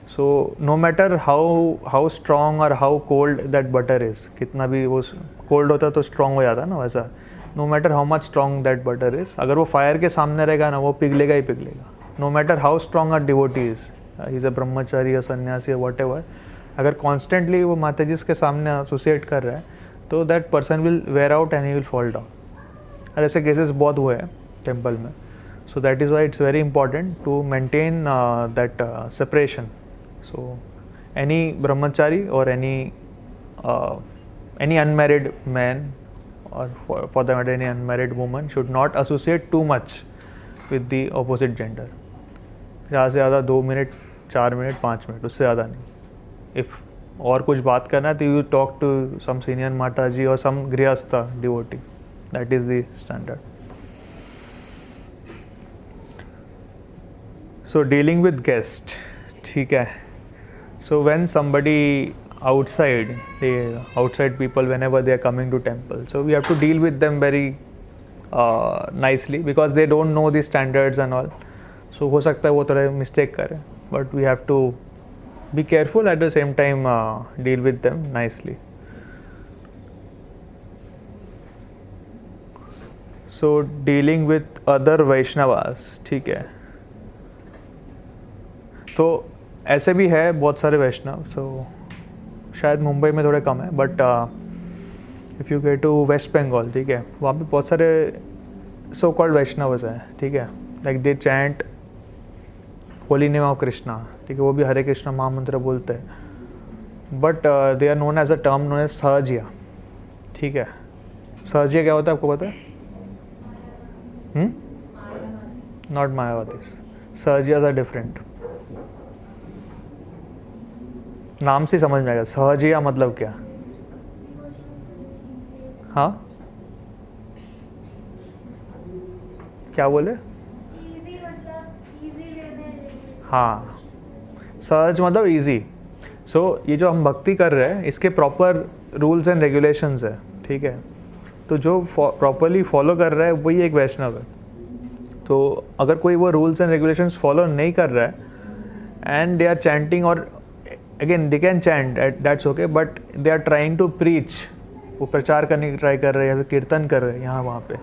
So no matter how strong और how cold that butter is, कितना भी वो कोल्ड होता तो स्ट्रॉन्ग हो जाता ना, वैसा no matter how much strong that butter is, अगर वो फायर के सामने रहेगा ना वो पिघलेगा ही पिघलेगा. No matter how strong a devotee is a brahmachari या सन्यासी या वॉट एवर, अगर कॉन्स्टेंटली वो माता जी के सामने एसोसिएट कर रहा है तो that person will wear out and he will fall down. और ऐसे केसेस बहुत हुए हैं टेम्पल में. So that is why it's very important to maintain that separation. So any brahmachari और any unmarried man or for that matter any unmarried woman should not associate too much with the opposite gender. ज़्यादा से ज़्यादा 2 minute 4 minute 5 minute, उससे ज़्यादा नहीं. If और कुछ बात करना है तो you talk to some senior mata ji और some grihastha devotee. That is the standard. So dealing with guest, ठीक है. So when somebody outside people, whenever they are coming to temple, so we have to deal with them very nicely because they don't know the standards and all. So हो सकता है वो थोड़ा mistake करें, but we have to be careful at the same time deal with them nicely. So dealing with other Vaishnavas, ठीक है. तो ऐसे भी है बहुत सारे वैष्णव, so शायद मुंबई में थोड़े कम है, but if you get to West Bengal, ठीक है, वहाँ पे बहुत सारे सो कॉल्ड वैष्णवस हैं, ठीक है. Like they chant holy name of Krishna, ठीक है, वो भी हरे कृष्णा महामंत्र बोलते हैं, but they are known as a term known as Sahajiya, ठीक है. सहजिया क्या होता है आपको पता है? Not Mayavadi, Sahajiyas are different. नाम से समझ में आएगा. सहजिया मतलब क्या? हाँ, क्या बोले? हाँ, सहज मतलब इजी. सो ये जो हम भक्ति कर रहे हैं इसके प्रॉपर रूल्स एंड रेगुलेशंस है, ठीक है. तो जो प्रॉपरली फॉलो कर रहा है वही एक वैष्णव है. तो अगर कोई वो रूल्स एंड रेगुलेशंस फॉलो नहीं कर रहा है एंड दे आर चैंटिंग, और again they can chant, that's okay, but they are trying to preach, वो प्रचार करने की ट्राई कर रहे हैं या फिर कीर्तन कर रहे हैं यहाँ वहाँ पे,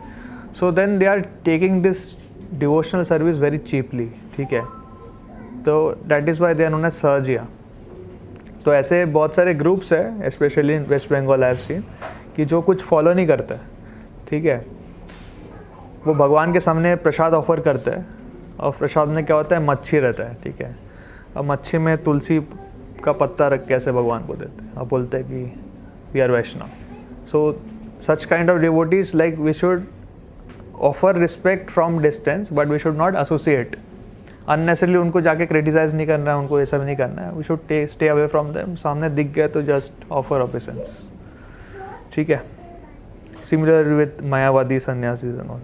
so then they are taking this devotional service very cheaply, ठीक है. तो that is why they are known as Sahajiya. तो ऐसे बहुत सारे ग्रुप्स हैं, specially in West Bengal I have seen, कि जो कुछ फॉलो नहीं करते, ठीक है, वो भगवान के सामने प्रसाद ऑफर करते हैं, और प्रसाद में क्या होता है, मच्छी रहता है, ठीक है. अब मच्छी में तुलसी का पत्ता रख के ऐसे भगवान को देते हैं, अब बोलते हैं कि we are Vaishnava. So such kind of devotees, like we should offer respect from distance, but we should not associate unnecessarily. उनको जाके क्रिटिसाइज नहीं करना है, उनको ये सब नहीं करना है. We should stay away from them. सामने दिख गया तो जस्ट ऑफर ऑबिसेंस, ठीक है. सिमिलर विथ मायावादी सन्यासी एंड ऑल.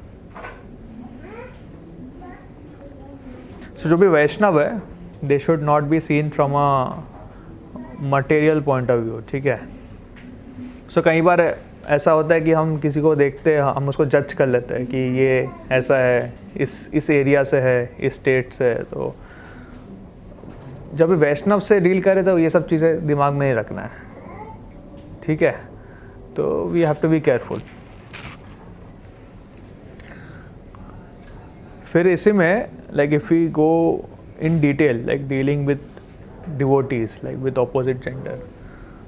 सो जो भी वैष्णव है, they should not be seen from a material point of view, ठीक है. सो कई बार ऐसा होता है कि हम किसी को देखते हैं, हम उसको जज कर लेते हैं कि ये ऐसा है, इस एरिया से है, इस स्टेट से है. तो जब वैष्णव से डील करें तो ये सब चीज़ें दिमाग में नहीं रखना है, ठीक है. तो we have to be careful. फिर इसी में like if we go in detail, like dealing with devotees, like with opposite gender.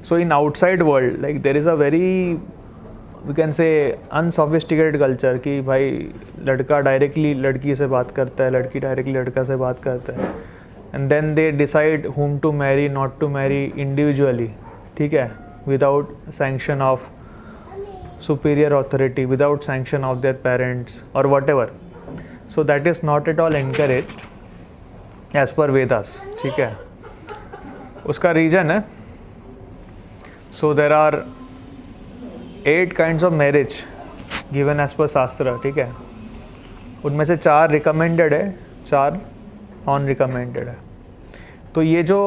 So in outside world, like there is a very, we can say, unsophisticated culture कि भाई लड़का directly लड़की से बात करता है, लड़की डायरेक्टली लड़का से बात करता है, and then they decide whom to marry, not to marry individually, ठीक है, without sanction of superior authority, without sanction of their parents or whatever. So that is not at all encouraged as per Vedas, ठीक है. उसका reason है So there are 8 kinds of marriage given as per शास्त्र, ठीक है. उनमें से 4 recommended है, 4 नॉन रिकमेंडेड है. तो ये जो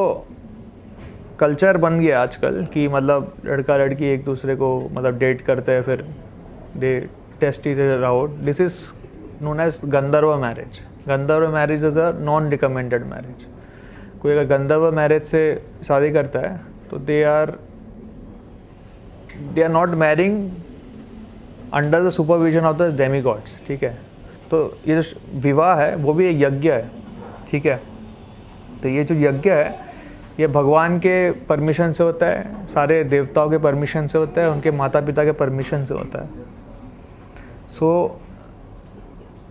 कल्चर बन गया आजकल कि मतलब लड़का लड़की एक दूसरे को मतलब डेट करते हैं, फिर they test each other out, this is known as Gandharva marriage. Gandharva marriage is a non recommended marriage. कोई अगर गंधर्व मैरिज से शादी करता है तो they are not marrying under the supervision of the demigods, ठीक है. तो ये जो विवाह है वो भी एक यज्ञ है, ठीक है. तो ये जो यज्ञ है ये भगवान के परमिशन से होता है, सारे देवताओं के परमिशन से होता है, उनके माता पिता के परमिशन से होता है. सो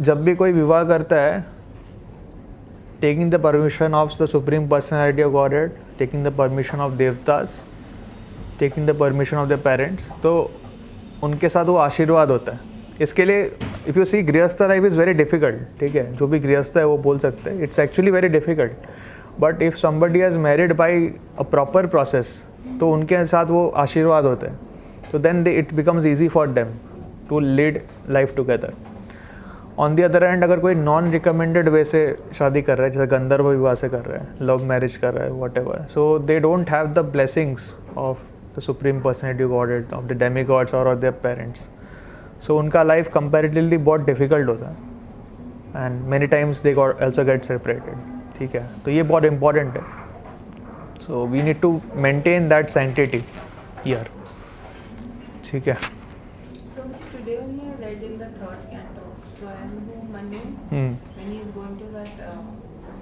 जब भी कोई विवाह करता है, taking the permission of the supreme personality of godhead, taking the permission of देवतास, taking the permission of the parents, तो उनके साथ वो आशीर्वाद होता है. इसके लिए इफ़ यू सी गृहस्थ लाइफ इज़ वेरी डिफ़िकल्ट, ठीक है. जो भी गृहस्थ है वो बोल सकते हैं it's actually very difficult. But if somebody has married by a proper process, तो उनके साथ वो आशीर्वाद होते हैं. तो then it becomes easy for them to lead life together. On the other hand अगर कोई नॉन रिकमेंडेड वे से शादी कर रहा है, जैसे गंधर्व विवाह से कर रहा है, लव मैरिज कर रहा है, whatever, so they don't have the blessings of the supreme personality of godhead, of the demigods और ऑफ देयर पेरेंट्स. सो उनका लाइफ कंपैरेटिवली बहुत डिफ़िकल्ट होता है. And many times they also get separated, ठीक है. तो ये बहुत इंपॉर्टेंट है. So we need to maintain that sanctity here, ठीक है. Today only I read in the third canto, Swayambhu Manu, when he is going to that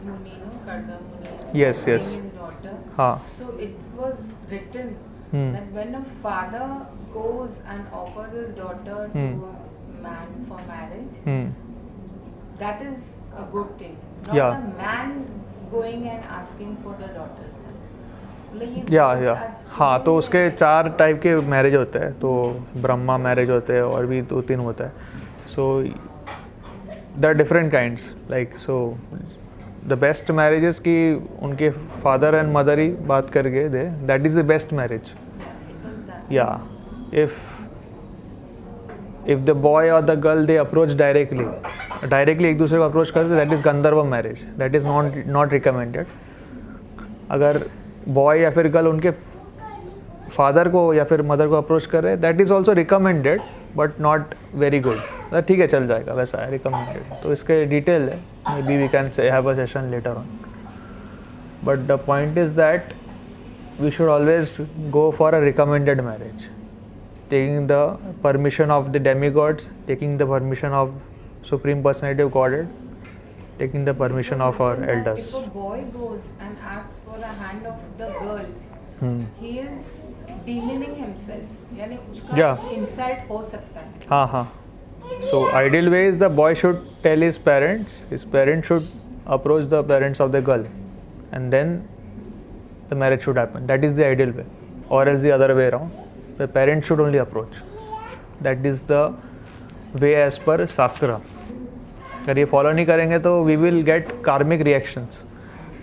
Muni, no, Karda Muni, Yes, yes. his daughter. हाँ. So it was written that when a father goes and offers his daughter to a man for marriage, that is a good thing. Not Yeah. a man going and asking for the daughter. या हाँ. तो उसके 4 type के marriage होते हैं. तो Brahma marriage होते हैं और भी 2-3 होता है. So the different kinds like, so the best marriages की उनके फादर एंड मदर ही बात करके दे, that is the best marriage. या इफ द बॉय और the girl they approach directly एक दूसरे को अप्रोच करते, that is Gandharva marriage, that is not recommended. अगर बॉय या फिर गर्ल उनके फादर को या फिर मदर को अप्रोच कर रहे, that is also recommended but not very good. ठीक है, चल जाएगा, वैसा है रिकमेंडेड. तो इसके डिटेल है, maybe we can have a session later on. But the point is that we should always go for a recommended marriage, taking the permission of the demigods, taking the permission of supreme personality of godhead, taking the permission of our elders. If a boy goes and asks for the hand of the girl, he is demeaning himself. यानी उसका insult हो सकता है. हाँ हाँ. So ideal way is the boy should tell his parents should approach the parents of the girl, and then the marriage should happen. That is the ideal way, or else the other way around. The parents should only approach. That is the way as per Shastra. अगर ये follow नहीं करेंगे तो we will get karmic reactions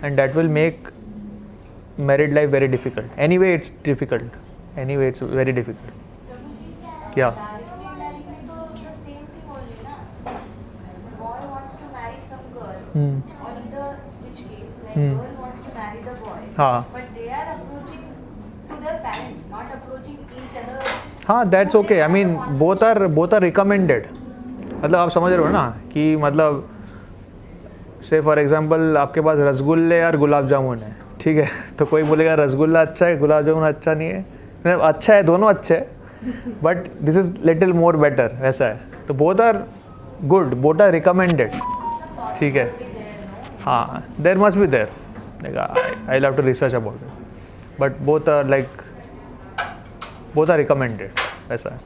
and that will make married life very difficult. Anyway it's difficult, anyway it's very difficult. Yeah हाँ हाँ, that's okay. I mean both are recommended. मतलब आप समझ रहे हो ना कि मतलब से फॉर एग्जांपल आपके पास रसगुल्ले और गुलाब जामुन है, ठीक है. तो कोई बोलेगा रसगुल्ला अच्छा है, गुलाब जामुन अच्छा नहीं है. मतलब अच्छा है, दोनों अच्छे हैं, but this is little more better, वैसा है. तो both are good, both are recommended, ठीक है. हाँ, there must be there, I love to research about it, but both are recommended, वैसा है.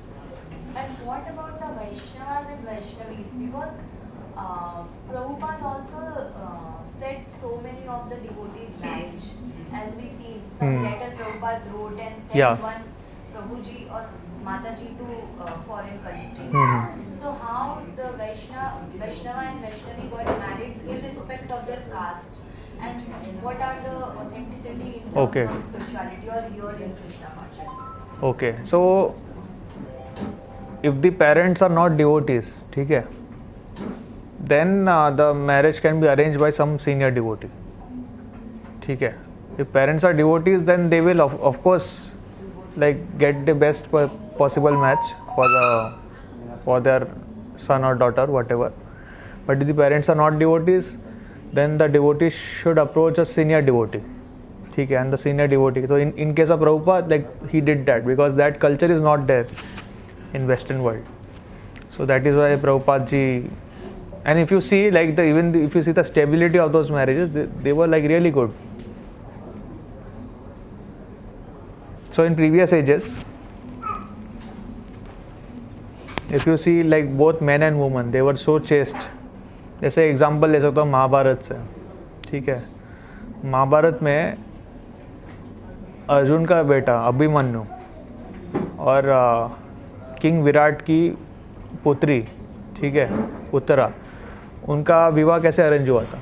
Prabhupada also said so many of the devotees' marriage, as we see some letter Prabhupada wrote and sent one Prabhuji or Mataji to foreign country. So how the Vaishnava and Vaishnavi got married irrespective of their caste, And what are the authenticity in terms Okay. of spirituality or here in Krishna consciousness? Okay, so if the parents are not devotees, ठीक है, then the marriage can be arranged by some senior devotee. ठीक है, if parents are devotees, then they will of course like get the best possible match for their son or daughter, whatever. But if the parents are not devotees, then the devotee should approach a senior devotee. ठीक है, and the senior devotee. So in case of Prabhupada, like he did that because that culture is not there in Western world. So that is why Prabhupada ji, and if you see like if you see the stability of those marriages, they were like really good. So in previous ages, if you see like both men and women, they were so chaste. जैसे example ले सकता हूँ महाभारत से, ठीक है, महाभारत में अर्जुन का बेटा अभिमन्यु और किंग विराट की पुत्री, ठीक है, उत्तरा, उनका विवाह कैसे अरेंज हुआ था?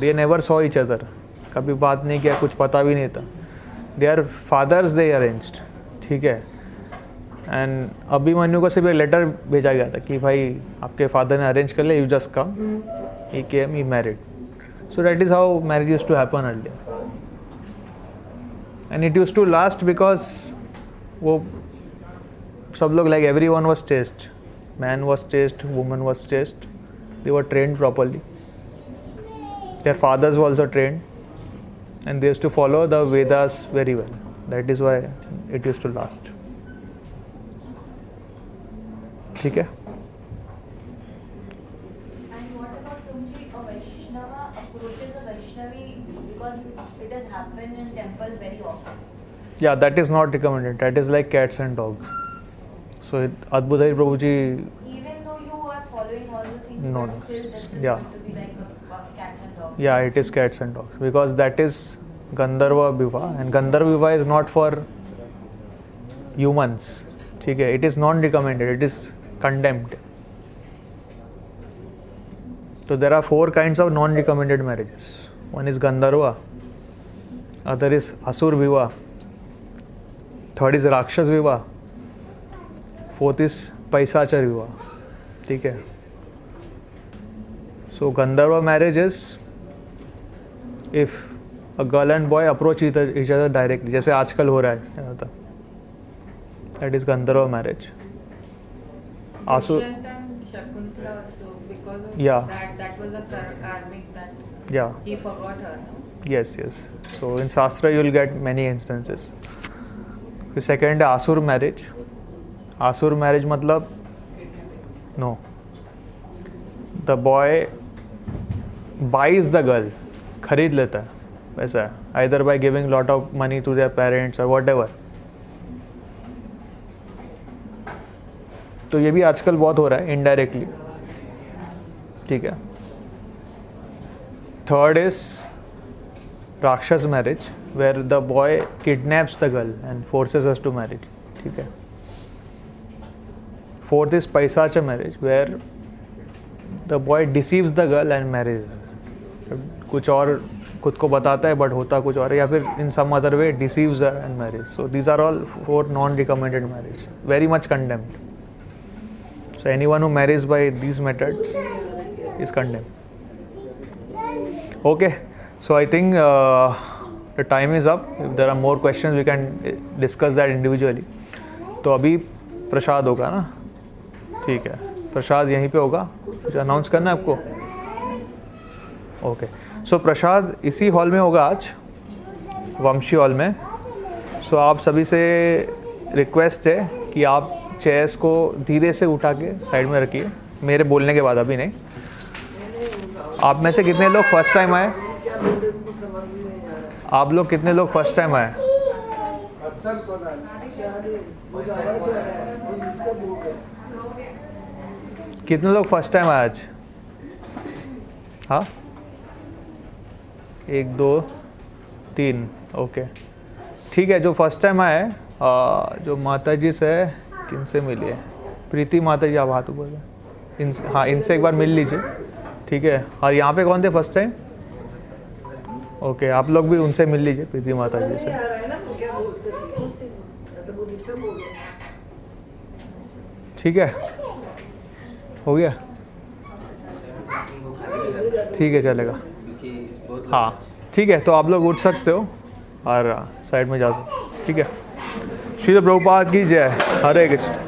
They never saw each other, कभी बात नहीं किया, कुछ पता भी नहीं था. देयर फादर्स दे अरेंज्ड, ठीक है. एंड अभिमन्यु को सिर्फ एक लेटर भेजा गया था कि भाई आपके फादर ने अरेंज कर लिया, you just come. He came, he married. So that is how marriage used to happen earlier. And it used to last because वो सब लोग like every one was test, man was test, woman was test, they were trained properly, their fathers were also trained, and they used to follow the Vedas very well. That is why it used to last. ठीक है. And what about Prabhuji, a Vaishnava approaches a Vaishnavi because it has happened in temple very often. Yeah, that is not recommended. That is like cats and dogs. So Adbhutai Prabhuji. Even though you are following all the things, No, but no. still this is Yeah. going to be like cats and dogs. Yeah, it is cats and dogs because that is Gandharva Vivah, and Gandharva Vivah is not for humans. ठीक है, it is non-recommended. It is condemned. So there are 4 kinds of non-recommended marriages. One is Gandharva, other is Asur Vivah, third is Rakshas Vivah, fourth is Paisachar Vivah. ठीक है. So Gandharva marriage is if a girl and boy approach each other directly, जैसे आजकल हो रहा है, that is Gandharva marriage. Asur, Dushyant and Shakuntala also, because of Yeah. that was a karmic that yeah, he forgot her, no? yes. So in Shastra you will get many instances. फिर second है Asur marriage. Asur marriage मतलब no, the boy buys the girl, खरीद लेता है, वैसा है, either by giving lot of money to their parents or whatever. तो ये भी आजकल बहुत हो रहा है इनडायरेक्टली, ठीक है. Third is Rakshasa marriage where the boy kidnaps the girl and forces us to marry, ठीक है. Fourth is Paishacha marriage where the boy deceives the girl and marriage, कुछ और खुद को बताता है बट होता कुछ और है, या फिर in some other way deceives and marriage. So these are all 4 non recommended marriage, very much condemned. So anyone who marries by these methods is condemned. Okay, so I think the time is up. If there are more questions, we can discuss that individually. तो अभी प्रसाद होगा ना, ठीक है, प्रसाद यहीं पे होगा. कुछ अनाउंस करना है आपको? ओके, सो प्रसाद इसी हॉल में होगा आज, वंशी हॉल में. सो आप सभी से रिक्वेस्ट है कि आप चेयर्स को धीरे से उठा के साइड में रखिए, मेरे बोलने के बाद, अभी नहीं. आप में से कितने लोग फर्स्ट टाइम आए? आप लोग कितने लोग फर्स्ट टाइम आए? कितने लोग फर्स्ट टाइम आए आज? हाँ, 1 2 3. ओके, ठीक है. जो फर्स्ट टाइम आए, जो माता जी से किन से मिली है? प्रीति माता जी, आप हाथ ऊपर करें. हाँ, इनसे एक बार मिल लीजिए, ठीक है. और यहाँ पे कौन थे फर्स्ट टाइम? ओके, आप लोग भी उनसे मिल लीजिए, प्रीति माता जी से। ठीक है, हो गया, ठीक है, चलेगा। हाँ ठीक है, तो आप लोग उठ सकते हो और साइड में जा सकते हो, ठीक है। श्रील प्रभुपाद की जय। हरे कृष्ण।